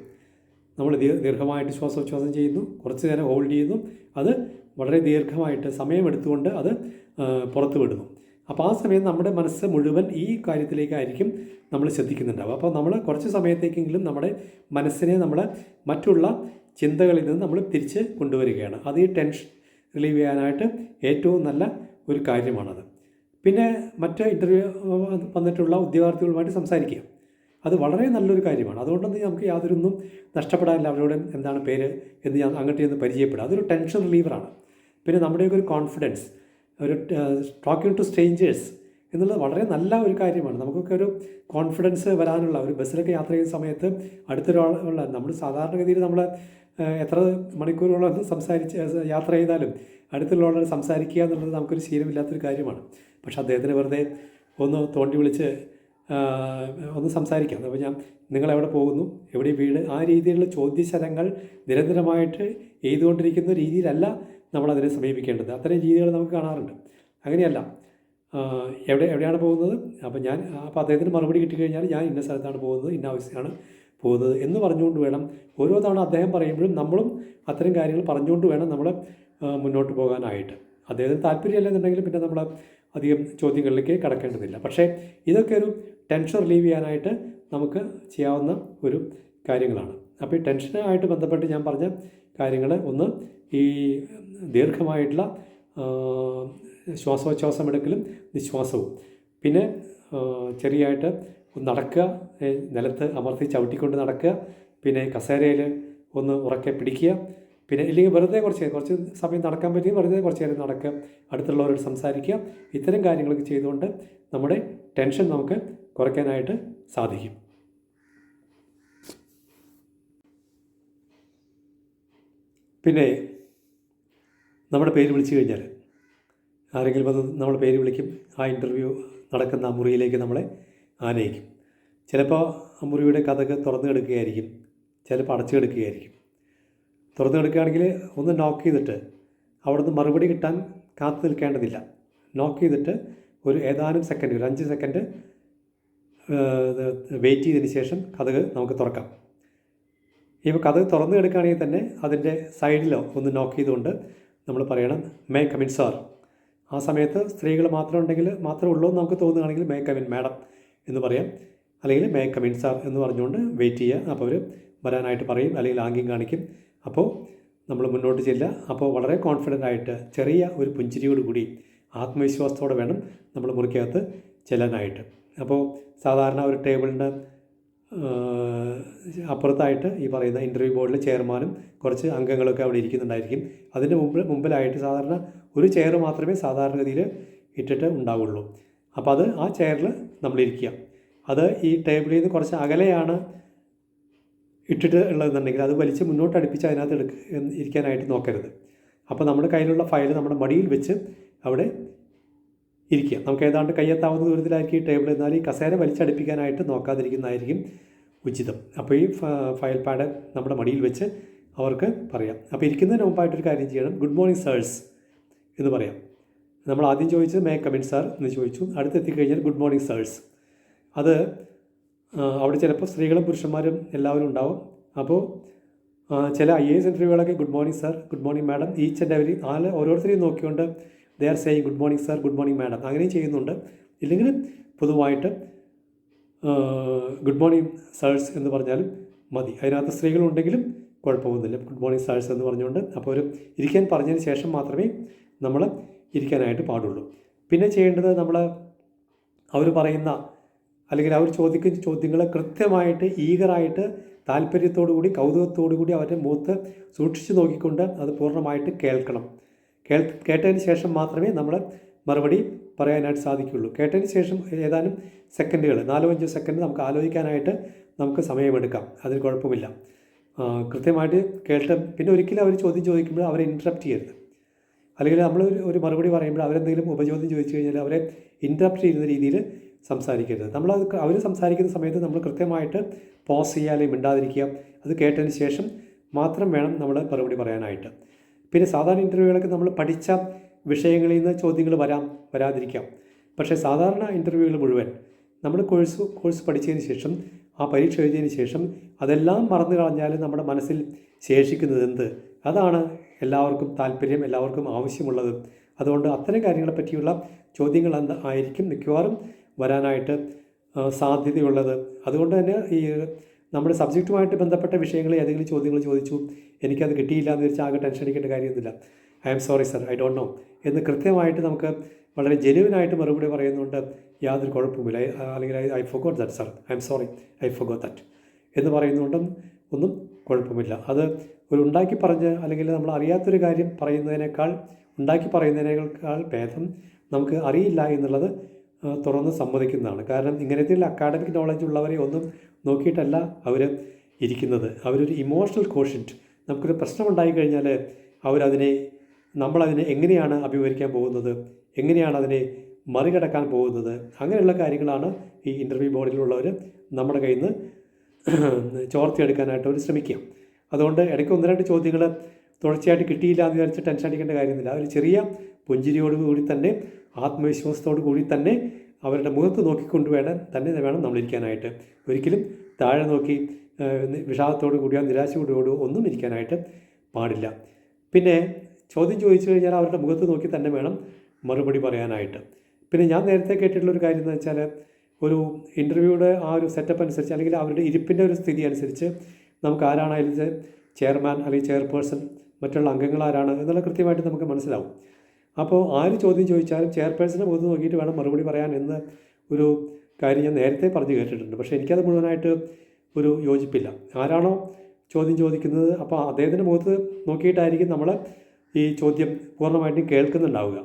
നമ്മൾ ദീർഘമായിട്ട് ശ്വാസോച്ഛ്വാസം ചെയ്യുന്നു, കുറച്ച് നേരം ഹോൾഡ് ചെയ്യുന്നു, അത് വളരെ ദീർഘമായിട്ട് സമയമെടുത്തുകൊണ്ട് അത് പുറത്ത് വിടുന്നു. അപ്പോൾ ആ സമയം നമ്മുടെ മനസ്സ് മുഴുവൻ ഈ കാര്യത്തിലേക്കായിരിക്കും നമ്മൾ ശ്രദ്ധിക്കുന്നുണ്ടാവും. അപ്പോൾ നമ്മൾ കുറച്ച് സമയത്തേക്കെങ്കിലും നമ്മുടെ മനസ്സിനെ നമ്മൾ മറ്റുള്ള ചിന്തകളിൽ നിന്ന് നമ്മൾ തിരിച്ച് കൊണ്ടുവരികയാണ്. അത് ഈ ടെൻഷൻ റിലീവ് ചെയ്യാനായിട്ട് ഏറ്റവും നല്ല ഒരു കാര്യമാണത്. പിന്നെ മറ്റ് ഇൻ്റർവ്യൂ വന്നിട്ടുള്ള ഉദ്യോഗാർത്ഥികളുമായിട്ട് സംസാരിക്കുക, അത് വളരെ നല്ലൊരു കാര്യമാണ്. അതുകൊണ്ടൊന്നും നമുക്ക് യാതൊരൊന്നും നഷ്ടപ്പെടാനില്ല. അവരോട് എന്താണ് പേര് എന്ന് ഞാൻ അങ്ങോട്ട് ചെന്ന് പരിചയപ്പെടുക, അതൊരു ടെൻഷൻ റിലീവറാണ്. പിന്നെ നമ്മുടെയൊക്കെ ഒരു കോൺഫിഡൻസ്, ഒരു ടോക്കിംഗ് ടു സ്ട്രേഞ്ചേഴ്സ് എന്നുള്ളത് വളരെ നല്ല ഒരു കാര്യമാണ്. നമുക്കൊക്കെ ഒരു കോൺഫിഡൻസ് വരാനുള്ള, ഒരു ബസ്സിലൊക്കെ യാത്ര ചെയ്യുന്ന സമയത്ത് അടുത്തൊരാളുള്ള, നമ്മൾ സാധാരണഗതിയിൽ നമ്മൾ എത്ര മണിക്കൂറുകളൊന്ന് യാത്ര ചെയ്താലും അടുത്തുള്ളവരോട് സംസാരിക്കുക എന്നുള്ളത് നമുക്കൊരു ശീലമില്ലാത്തൊരു കാര്യമാണ്. പക്ഷെ അദ്ദേഹത്തിന് വെറുതെ ഒന്ന് തോണ്ടി വിളിച്ച് ഒന്ന് സംസാരിക്കാം. അപ്പോൾ നിങ്ങളെവിടെ പോകുന്നു, എവിടെ വീട്, ആ രീതിയിലുള്ള ചോദ്യശരങ്ങൾ നിരന്തരമായിട്ട് എഴുതുകൊണ്ടിരിക്കുന്ന രീതിയിലല്ല നമ്മളതിനെ സമീപിക്കേണ്ടത്. അത്തരം രീതികൾ നമുക്ക് കാണാറുണ്ട്. അങ്ങനെയല്ല, എവിടെയാണ് പോകുന്നത്, അപ്പോൾ അദ്ദേഹത്തിന് മറുപടി കിട്ടിക്കഴിഞ്ഞാൽ ഞാൻ ഇന്ന സ്ഥലത്താണ് പോകുന്നത്, ഇന്ന ആവശ്യമാണ് പോകുന്നത് എന്ന് പറഞ്ഞുകൊണ്ട് വേണം ഓരോ തവണ അദ്ദേഹം പറയുമ്പോഴും നമ്മളും അത്തരം കാര്യങ്ങൾ പറഞ്ഞുകൊണ്ട് വേണം നമ്മൾ മുന്നോട്ട് പോകാനായിട്ട്. അദ്ദേഹത്തിന് താല്പര്യമല്ലെന്നുണ്ടെങ്കിൽ പിന്നെ നമ്മൾ അധികം ചോദ്യങ്ങളിലേക്ക് കടക്കേണ്ടതില്ല. പക്ഷേ ഇതൊക്കെ ഒരു ടെൻഷൻ റിലീവ് ചെയ്യാനായിട്ട് നമുക്ക് ചെയ്യാവുന്ന ഒരു കാര്യങ്ങളാണ്. അപ്പോൾ ഈ ടെൻഷനുമായിട്ട് ബന്ധപ്പെട്ട് ഞാൻ പറഞ്ഞ കാര്യങ്ങൾ, ഒന്ന് ഈ ദീർഘമായിട്ടുള്ള ശ്വാസോച്ഛ്വാസം എടുക്കലും നിശ്വാസവും, പിന്നെ ചെറിയായിട്ട് നടക്കുക, നിലത്ത് അമർത്തി ചവിട്ടിക്കൊണ്ട് നടക്കുക, പിന്നെ കസേരയിൽ ഒന്ന് ഉറക്കെ പിടിക്കുക, പിന്നെ ഇല്ലെങ്കിൽ വെറുതെ കുറച്ച് സമയം നടക്കാൻ പറ്റും, വെറുതെ കുറച്ച് നേരം നടക്കുക, അടുത്തുള്ളവരോട് സംസാരിക്കുക. ഇത്തരം കാര്യങ്ങളൊക്കെ ചെയ്തുകൊണ്ട് നമ്മുടെ ടെൻഷൻ നമുക്ക് കുറയ്ക്കാനായിട്ട് സാധിക്കും. പിന്നെ നമ്മുടെ പേര് വിളിച്ചു കഴിഞ്ഞാൽ ആരെങ്കിലും വന്ന് നമ്മൾ പേര് വിളിക്കും. ആ ഇൻ്റർവ്യൂ നടക്കുന്ന ആ മുറിയിലേക്ക് നമ്മളെ ആനയിക്കും. ചിലപ്പോൾ ആ മുറിയുടെ കതക് തുറന്നു കിടക്കുകയായിരിക്കും, ചിലപ്പോൾ അടച്ചു കിടക്കുകയായിരിക്കും. തുറന്നു കിടക്കുകയാണെങ്കിൽ ഒന്ന് നോക്ക് ചെയ്തിട്ട് അവിടുന്ന് മറുപടി കിട്ടാൻ കാത്തു നിൽക്കേണ്ടതില്ല. നോക്ക് ചെയ്തിട്ട് ഒരു ഏതാനും സെക്കൻഡ്, ഒരു 5 സെക്കൻഡ് വെയിറ്റ് ചെയ്തതിന് ശേഷം കതക് നമുക്ക് തുറക്കാം. ഇപ്പോൾ കതക് തുറന്നു കിടക്കുകയാണെങ്കിൽ തന്നെ അതിൻ്റെ സൈഡിലോ ഒന്ന് നോക്ക് ചെയ്തുകൊണ്ട് നമ്മൾ പറയണം, മേ കമിൻ സാർ. ആ സമയത്ത് സ്ത്രീകൾ മാത്രമേ ഉള്ളൂ എന്ന് നമുക്ക് തോന്നുകയാണെങ്കിൽ മേ കമിൻ മാഡം എന്ന് പറയാം, അല്ലെങ്കിൽ മേ കമിൻ സാർ എന്ന് പറഞ്ഞുകൊണ്ട് വെയിറ്റ് ചെയ്യുക. അപ്പോൾ അവർ വരാനായിട്ട് പറയും, അല്ലെങ്കിൽ ആംഗ്യം കാണിക്കും. അപ്പോൾ നമ്മൾ മുന്നോട്ട് ചെല്ലുക. അപ്പോൾ വളരെ കോൺഫിഡൻ്റ് ആയിട്ട് ചെറിയ ഒരു പുഞ്ചിരിയോടുകൂടി ആത്മവിശ്വാസത്തോടെ വേണം നമ്മൾ മുറിക്കകത്ത് ചെല്ലാനായിട്ട്. അപ്പോൾ സാധാരണ ഒരു ടേബിളിൻ്റെ അപ്പുറത്തായിട്ട് ഈ പറയുന്ന ഇൻ്റർവ്യൂ ബോർഡിലെ ചെയർമാനും കുറച്ച് അംഗങ്ങളൊക്കെ അവിടെ ഇരിക്കുന്നുണ്ടായിരിക്കും. അതിൻ്റെ മുമ്പിലായിട്ട് സാധാരണ ഒരു ചെയർ മാത്രമേ സാധാരണഗതിയിൽ ഇട്ടിട്ട് ഉണ്ടാവുള്ളൂ. അപ്പോൾ ആ ചെയറിൽ നമ്മളിരിക്കുക. അത് ഈ ടേബിളിൽ നിന്ന് കുറച്ച് അകലെയാണ് ഇട്ടിട്ട് ഉള്ളതെന്നുണ്ടെങ്കിൽ അത് വലിച്ച് മുന്നോട്ട് അടുപ്പിച്ച് അതിനകത്ത് ഇരിക്കാനായിട്ട് നോക്കരുത്. അപ്പോൾ നമ്മുടെ കയ്യിലുള്ള ഫയൽ നമ്മുടെ മടിയിൽ വെച്ച് അവിടെ ഇരിക്കുക. നമുക്ക് ഏതാണ്ട് കയ്യെത്താവുന്ന ദൂരത്തിലായിരിക്കും ഈ ടേബിൾ. എന്നാൽ ഈ കസേര വലിച്ചടുപ്പിക്കാനായിട്ട് നോക്കാതിരിക്കുന്നതായിരിക്കും ഉചിതം. അപ്പോൾ ഈ ഫയൽ പാഡ് നമ്മുടെ മടിയിൽ വെച്ച് അവർക്ക് പറയാം. അപ്പോൾ ഇരിക്കുന്നതിന് മുമ്പായിട്ടൊരു കാര്യം ചെയ്യണം, ഗുഡ് മോർണിംഗ് സാഴ്സ് എന്ന് പറയാം. നമ്മൾ ആദ്യം ചോദിച്ചത് മേ കമിൻ സാർ എന്ന് ചോദിച്ചു. അടുത്തെത്തിക്കഴിഞ്ഞാൽ ഗുഡ് മോർണിംഗ് സാഴ്സ്. അത് അവിടെ ചിലപ്പോൾ സ്ത്രീകളും പുരുഷന്മാരും എല്ലാവരും ഉണ്ടാവും. അപ്പോൾ ചില IAS ഇൻ്റർവ്യൂകളൊക്കെ good morning sir, good morning madam, each and every ഓരോരുത്തരെയും നോക്കിക്കൊണ്ട് they are saying good morning sir, good morning madam, അങ്ങനെയും ചെയ്യുന്നുണ്ട്. ഇല്ലെങ്കിൽ പൊതുവായിട്ട് ഗുഡ് മോർണിംഗ് സാഴ്സ് എന്ന് പറഞ്ഞാലും മതി. അതിനകത്ത് സ്ത്രീകളുണ്ടെങ്കിലും കുഴപ്പമൊന്നുമില്ല, ഗുഡ് മോർണിംഗ് സാഴ്സ് എന്ന് പറഞ്ഞുകൊണ്ട്. അപ്പോൾ ഒരു ഇരിക്കാൻ പറഞ്ഞതിന് ശേഷം മാത്രമേ നമ്മൾ ഇരിക്കാനായിട്ട് പാടുള്ളൂ. പിന്നെ ചെയ്യേണ്ടത് നമ്മൾ അവർ പറയുന്ന അല്ലെങ്കിൽ അവർ ചോദിക്കുന്ന ചോദ്യങ്ങൾ കൃത്യമായിട്ട് ഈഗറായിട്ട് താല്പര്യത്തോടു കൂടി കൗതുകത്തോടു കൂടി അവരുടെ മുഖത്ത് സൂക്ഷിച്ച് നോക്കിക്കൊണ്ട് അത് പൂർണ്ണമായിട്ട് കേൾക്കണം. കേട്ടതിന് ശേഷം മാത്രമേ നമ്മൾ മറുപടി പറയാനായിട്ട് സാധിക്കുകയുള്ളൂ. കേട്ടതിന് ശേഷം ഏതാനും സെക്കൻഡുകൾ, 4-5 സെക്കൻഡ് നമുക്ക് ആലോചിക്കാനായിട്ട് നമുക്ക് സമയമെടുക്കാം, അതിന് കുഴപ്പമില്ല. കൃത്യമായിട്ട് കേട്ട് പിന്നെ ഒരിക്കലും അവർ ചോദ്യം ചോദിക്കുമ്പോൾ അവരെ ഇൻറ്ററപ്റ്റ് ചെയ്യരുത്. അല്ലെങ്കിൽ നമ്മൾ ഒരു മറുപടി പറയുമ്പോൾ അവരെന്തെങ്കിലും ഉപചോദ്യം ചോദിച്ചു കഴിഞ്ഞാൽ അവരെ ഇൻറ്ററപ്റ്റ് ചെയ്യുന്ന രീതിയിൽ സംസാരിക്കരുത്. അവർ സംസാരിക്കുന്ന സമയത്ത് നമ്മൾ കൃത്യമായിട്ട് പോസ് ചെയ്യുക അല്ലെങ്കിൽ മിണ്ടാതിരിക്കുക. അത് കേട്ടതിന് ശേഷം മാത്രം വേണം നമ്മൾ മറുപടി പറയാനായിട്ട്. പിന്നെ സാധാരണ ഇൻ്റർവ്യൂകളൊക്കെ നമ്മൾ പഠിച്ച വിഷയങ്ങളിൽ നിന്ന് ചോദ്യങ്ങൾ വരാതിരിക്കാം. പക്ഷേ സാധാരണ ഇൻ്റർവ്യൂകൾ മുഴുവൻ നമ്മൾ കോഴ്സ് പഠിച്ചതിന് ശേഷം ആ പരീക്ഷ എഴുതിയതിന് ശേഷം അതെല്ലാം മറന്നു കളഞ്ഞാൽ നമ്മുടെ മനസ്സിൽ ശേഷിക്കുന്നത് എന്ത്? അതാണ് എല്ലാവർക്കും താല്പര്യം, എല്ലാവർക്കും ആവശ്യമുള്ളത്. അതുകൊണ്ട് അത്തരം കാര്യങ്ങളെ പറ്റിയുള്ള ചോദ്യങ്ങൾ ആയിരിക്കും മിക്കവാറും വരാനായിട്ട് സാധ്യതയുള്ളത്. അതുകൊണ്ട് തന്നെ ഈ നമ്മുടെ സബ്ജക്റ്റുമായിട്ട് ബന്ധപ്പെട്ട വിഷയങ്ങളിൽ ഏതെങ്കിലും ചോദ്യങ്ങൾ ചോദിച്ചു, എനിക്കത് കിട്ടിയില്ല എന്ന് വെച്ചാൽ ആകെ ടെൻഷൻ അടിക്കേണ്ട കാര്യമൊന്നുമില്ല. I am sorry sir, I don't know എന്ന് കൃത്യമായിട്ട് നമുക്ക് വളരെ ജെന്യുവനായിട്ട് മറുപടി പറയുന്നുണ്ട്, യാതൊരു കുഴപ്പമില്ല. അല്ലെങ്കിൽ I forgot that sir, I am sorry, I forgot that എന്ന് പറയുന്നുണ്ടും ഒന്നും കുഴപ്പമില്ല. അത് ഒരു ഉണ്ടാക്കി പറഞ്ഞ് അല്ലെങ്കിൽ നമ്മൾ അറിയാത്തൊരു കാര്യം ഉണ്ടാക്കി പറയുന്നതിനേക്കാൾ ഭേദം നമുക്ക് അറിയില്ല എന്നുള്ളത് തുറന്ന് സമ്മതിക്കുന്നതാണ്. കാരണം ഇങ്ങനത്തെയുള്ള അക്കാഡമിക് നോളജ് ഉള്ളവരെ ഒന്നും നോക്കിയിട്ടല്ല അവർ ഇരിക്കുന്നത്. അവരൊരു ഇമോഷണൽ കോഷ്യൻറ്റ്, നമുക്കൊരു പ്രശ്നം ഉണ്ടായിക്കഴിഞ്ഞാൽ നമ്മളതിനെ എങ്ങനെയാണ് അഭിമുഖീകരിക്കാൻ പോകുന്നത്, എങ്ങനെയാണ് അതിനെ മറികടക്കാൻ പോകുന്നത്, അങ്ങനെയുള്ള കാര്യങ്ങളാണ് ഈ ഇൻ്റർവ്യൂ ബോർഡിലുള്ളവർ നമ്മുടെ കയ്യിൽ നിന്ന് ചോർത്തിയെടുക്കാനായിട്ട് അവർ ശ്രമിക്കുക. അതുകൊണ്ട് ഇടയ്ക്ക് 1-2 ചോദ്യങ്ങൾ തുടർച്ചയായിട്ട് കിട്ടിയില്ല എന്ന് വിചാരിച്ച് ടെൻഷൻ അടിക്കേണ്ട കാര്യമൊന്നുമില്ല. ഒരു ചെറിയ പുഞ്ചിരിയോടുകൂടി തന്നെ ആത്മവിശ്വാസത്തോടു കൂടി തന്നെ അവരുടെ മുഖത്ത് നോക്കിക്കൊണ്ട് വേണം നമ്മളിരിക്കാനായിട്ട്. ഒരിക്കലും താഴെ നോക്കി വിഷാദത്തോടു കൂടിയോ നിരാശയോടുകൂടിയോ ഒന്നും ഇരിക്കാനായിട്ട് പാടില്ല. പിന്നെ ചോദ്യം ചോദിച്ചു കഴിഞ്ഞാൽ അവരുടെ മുഖത്ത് നോക്കി തന്നെ വേണം മറുപടി പറയാനായിട്ട്. പിന്നെ ഞാൻ നേരത്തെ കേട്ടിട്ടുള്ളൊരു കാര്യം എന്ന് വെച്ചാൽ, ഒരു ഇൻ്റർവ്യൂയുടെ ആ ഒരു സെറ്റപ്പ് അനുസരിച്ച് അല്ലെങ്കിൽ അവരുടെ ഇരിപ്പിൻ്റെ ഒരു സ്ഥിതി അനുസരിച്ച് നമുക്ക് ആരാണ് അതിൽ ചെയർമാൻ അല്ലെങ്കിൽ ചെയർപേഴ്സൺ, മറ്റുള്ള അംഗങ്ങൾ ആരാണ് എന്നുള്ള കൃത്യമായിട്ട് നമുക്ക് മനസ്സിലാവും. അപ്പോൾ ആര് ചോദ്യം ചോദിച്ചാലും ചെയർപേഴ്സൻ്റെ മുഖത്ത് നോക്കിയിട്ട് വേണം മറുപടി പറയാൻ എന്ന ഒരു കാര്യം ഞാൻ നേരത്തെ പറഞ്ഞു കേട്ടിട്ടുണ്ട്. പക്ഷേ എനിക്കത് മുഴുവനായിട്ട് ഒരു യോജിപ്പില്ല. ആരാണോ ചോദ്യം ചോദിക്കുന്നത് അപ്പോൾ അദ്ദേഹത്തിൻ്റെ മുഖത്ത് നോക്കിയിട്ടായിരിക്കും നമ്മൾ ഈ ചോദ്യം പൂർണ്ണമായിട്ടും കേൾക്കുന്നുണ്ടാവുക.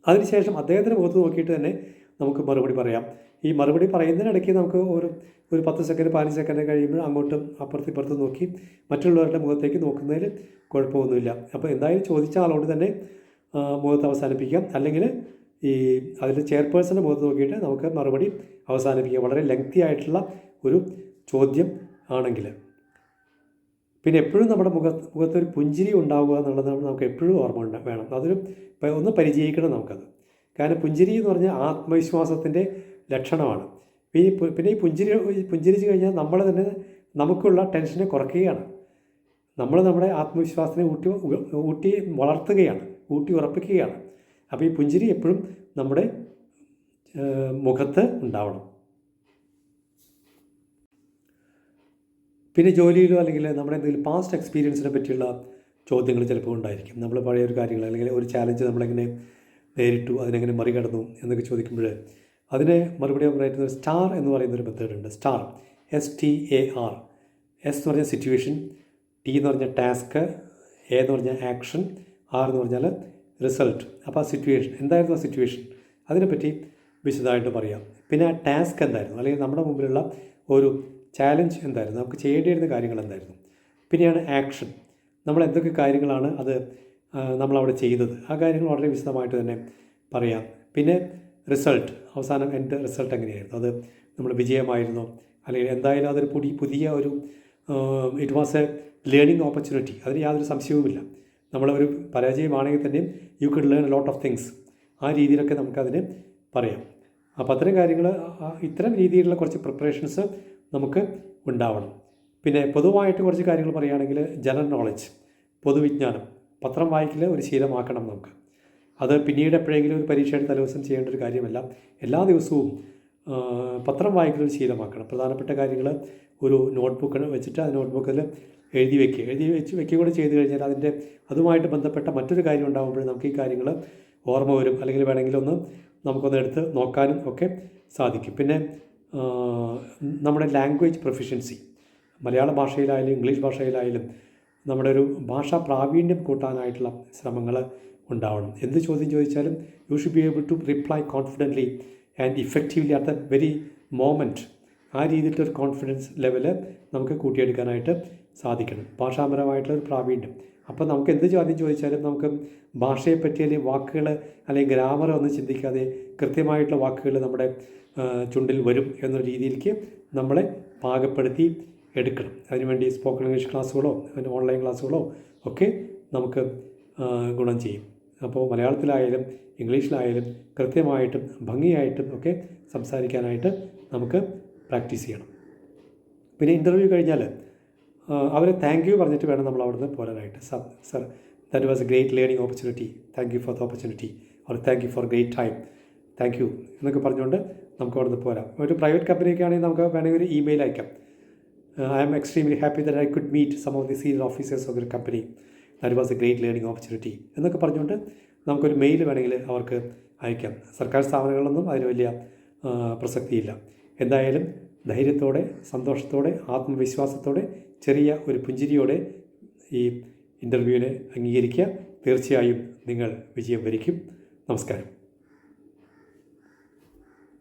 അതിനുശേഷം അദ്ദേഹത്തിൻ്റെ മുഖത്ത് നോക്കിയിട്ട് തന്നെ നമുക്ക് മറുപടി പറയാം. ഈ മറുപടി പറയുന്നതിനിടയ്ക്ക് നമുക്ക് ഒരു 10 സെക്കൻഡ് 15 സെക്കൻഡ് കഴിയുമ്പോൾ അങ്ങോട്ടും അപ്പുറത്തും നോക്കി മറ്റുള്ളവരുടെ മുഖത്തേക്ക് നോക്കുന്നതിൽ കുഴപ്പമൊന്നുമില്ല. അപ്പോൾ എന്തായാലും ചോദിച്ച ആളോട് തന്നെ മുഖത്ത് അവസാനിപ്പിക്കാം, അല്ലെങ്കിൽ ഈ അതിൽ ചെയർപേഴ്സൻ്റെ മുഖത്ത് നോക്കിയിട്ട് നമുക്ക് മറുപടി അവസാനിപ്പിക്കാം. വളരെ ലെങ്തി ആയിട്ടുള്ള ഒരു ചോദ്യം ആണെങ്കിൽ. പിന്നെ എപ്പോഴും നമ്മുടെ മുഖത്തൊരു പുഞ്ചിരി ഉണ്ടാവുക എന്നുള്ളത് നമുക്ക് എപ്പോഴും ഓർമ്മ വേണം. അതൊരു ഒന്ന് പരിചയിക്കണം നമുക്കത്. കാരണം പുഞ്ചിരി എന്ന് പറഞ്ഞാൽ ആത്മവിശ്വാസത്തിൻ്റെ ലക്ഷണമാണ്. പിന്നെ ഈ പുഞ്ചിരിച്ച് കഴിഞ്ഞാൽ നമ്മൾ തന്നെ നമുക്കുള്ള ടെൻഷനെ കുറയ്ക്കുകയാണ്. നമ്മൾ നമ്മുടെ ആത്മവിശ്വാസത്തിനെ ഊട്ടി വളർത്തുകയാണ്, ഊട്ടി ഉറപ്പിക്കുകയാണ്. അപ്പോൾ ഈ പുഞ്ചിരി എപ്പോഴും നമ്മുടെ മുഖത്ത് ഉണ്ടാവണം. പിന്നെ ജോലിയിലോ അല്ലെങ്കിൽ നമ്മുടെ എന്തെങ്കിലും പാസ്റ്റ് എക്സ്പീരിയൻസിനെ പറ്റിയുള്ള ചോദ്യങ്ങൾ ചിലപ്പോൾ ഉണ്ടായിരിക്കും. നമ്മൾ പഴയ ഒരു കാര്യങ്ങൾ അല്ലെങ്കിൽ ഒരു ചാലഞ്ച് നമ്മളെങ്ങനെ നേരിട്ടു, അതിനെങ്ങനെ മറികടന്നു എന്നൊക്കെ ചോദിക്കുമ്പോൾ അതിനെ മറുപടി പറയുന്ന സ്റ്റാർ എന്ന് പറയുന്നൊരു മെത്തേഡുണ്ട്. Star, STAR. S എന്ന് പറഞ്ഞാൽ സിറ്റുവേഷൻ, T എന്ന് പറഞ്ഞാൽ ടാസ്ക്, A എന്ന് പറഞ്ഞാൽ ആക്ഷൻ, R എന്ന് പറഞ്ഞാൽ റിസൾട്ട്. അപ്പോൾ ആ സിറ്റുവേഷൻ എന്തായിരുന്നു, ആ സിറ്റുവേഷൻ അതിനെപ്പറ്റി വിശദമായിട്ട് പറയാം. പിന്നെ ആ ടാസ്ക് എന്തായിരുന്നു, അല്ലെങ്കിൽ നമ്മുടെ മുമ്പിലുള്ള ഒരു ചാലഞ്ച് എന്തായിരുന്നു, നമുക്ക് ചെയ്യേണ്ടിയിരുന്ന കാര്യങ്ങൾ എന്തായിരുന്നു. പിന്നെയാണ് ആക്ഷൻ, നമ്മൾ എന്തൊക്കെ കാര്യങ്ങളാണ് അത് നമ്മളവിടെ ചെയ്തത്, ആ കാര്യങ്ങൾ വളരെ വിശദമായിട്ട് തന്നെ പറയാം. പിന്നെ റിസൾട്ട്, അവസാനം എൻ്റെ റിസൾട്ട് എങ്ങനെയായിരുന്നു, അത് നമ്മൾ വിജയമായിരുന്നോ, അല്ലെങ്കിൽ എന്തായാലും അതൊരു പുതിയ ഒരു it was A learning opportunity, അതിന് യാതൊരു സംശയവുമില്ല. നമ്മളൊരു പരാജയമാണെങ്കിൽ തന്നെയും you could learn a lot of things, ആ രീതിയിലൊക്കെ നമുക്കതിന് പറയാം. അപ്പോൾ അത്തരം കാര്യങ്ങൾ, ഇത്തരം രീതിയിലുള്ള കുറച്ച് പ്രിപ്പറേഷൻസ് നമുക്ക് ഉണ്ടാവണം. പിന്നെ പൊതുവായിട്ട് കുറച്ച് കാര്യങ്ങൾ പറയുകയാണെങ്കിൽ ജനറൽ നോളജ്, പൊതുവിജ്ഞാനം, പത്രം വായിക്കൽ ഒരു ശീലമാക്കണം നമുക്ക്. അത് പിന്നീട് എപ്പോഴെങ്കിലും ഒരു പരീക്ഷയുടെ തലേദിവസം ചെയ്യേണ്ട ഒരു കാര്യമല്ല. എല്ലാ ദിവസവും പത്രം വായിക്കലൊരു ശീലമാക്കണം. പ്രധാനപ്പെട്ട കാര്യങ്ങൾ ഒരു നോട്ട്ബുക്ക് വെച്ചിട്ട് ആ നോട്ട്ബുക്കിൽ എഴുതി വെക്കുക കൂടെ ചെയ്ത് കഴിഞ്ഞാൽ അതുമായിട്ട് ബന്ധപ്പെട്ട മറ്റൊരു കാര്യം ഉണ്ടാകുമ്പോൾ നമുക്ക് ഈ കാര്യങ്ങൾ ഓർമ്മ വരും, അല്ലെങ്കിൽ വേണമെങ്കിൽ നമുക്കൊന്ന് എടുത്ത് നോക്കാനും ഒക്കെ സാധിക്കും. പിന്നെ നമ്മുടെ ലാംഗ്വേജ് പ്രൊഫിഷ്യൻസി, മലയാള ഭാഷയിലായാലും ഇംഗ്ലീഷ് ഭാഷയിലായാലും നമ്മുടെ ഒരു ഭാഷാ പ്രാവീണ്യം കൂട്ടാനായിട്ടുള്ള ശ്രമങ്ങൾ ഉണ്ടാവണം. എന്ത് ചോദ്യം ചോദിച്ചാലും you should be able to reply confidently and effectively at the very moment. ആ രീതിയിലൊരു കോൺഫിഡൻസ് ലെവല് നമുക്ക് കൂട്ടിയെടുക്കാനായിട്ട് സാധിക്കണം, ഭാഷാപരമായിട്ടുള്ളൊരു പ്രാവീണ്യം. അപ്പോൾ നമുക്ക് എന്ത് ചോദ്യം ചോദിച്ചാലും നമുക്ക് ഭാഷയെപ്പറ്റി അല്ലെങ്കിൽ വാക്കുകൾ അല്ലെങ്കിൽ ഗ്രാമർ ഒന്നും ചിന്തിക്കാതെ കൃത്യമായിട്ടുള്ള വാക്കുകൾ നമ്മുടെ ചുണ്ടിൽ വരും എന്ന രീതിയിലേക്ക് നമ്മളെ പാകപ്പെടുത്തി എടുക്കണം. അതിനുവേണ്ടി സ്പോക്കൺ ഇംഗ്ലീഷ് ക്ലാസ്സുകളോ ഓൺലൈൻ ക്ലാസ്സുകളോ ഒക്കെ നമുക്ക് ഗുണം ചെയ്യും. അപ്പോൾ മലയാളത്തിലായാലും ഇംഗ്ലീഷിലായാലും കൃത്യമായിട്ടും ഭംഗിയായിട്ടും ഒക്കെ സംസാരിക്കാനായിട്ട് നമുക്ക് പ്രാക്ടീസ് ചെയ്യണം. പിന്നെ ഇൻ്റർവ്യൂ കഴിഞ്ഞാൽ അവരെ താങ്ക് യു പറഞ്ഞിട്ട് വേണം നമ്മൾ അവിടുന്ന് പോരാനായിട്ട്. Sir that was a great learning opportunity, thank you for the opportunity, or thank you for great time, thank you എന്നൊക്കെ പറഞ്ഞുകൊണ്ട് നമുക്ക് അവിടുന്ന് പോരാം. ഒരു പ്രൈവറ്റ് കമ്പനിയൊക്കെ ആണെങ്കിൽ നമുക്ക് വേണമെങ്കിൽ ഒരു ഇമെയിൽ അയക്കാം. I am extremely happy that I could meet some of the senior officers of your company. That was a great learning opportunity എന്നൊക്കെ പറഞ്ഞുകൊണ്ട് നമുക്കൊരു മെയിൽ വേണമെങ്കിൽ അവർക്ക് അയക്കാം. സർക്കാർ സ്ഥാപനങ്ങളിലൊന്നും അതിന് വലിയ പ്രസക്തിയില്ല. എന്തായാലും ധൈര്യത്തോടെ, സന്തോഷത്തോടെ, ആത്മവിശ്വാസത്തോടെ, ചെറിയ ഒരു പുഞ്ചിരിയോടെ ഈ ഇൻ്റർവ്യൂവിനെ അംഗീകരിക്കുക. തീർച്ചയായും നിങ്ങൾ വിജയം വരിക്കും. നമസ്കാരം.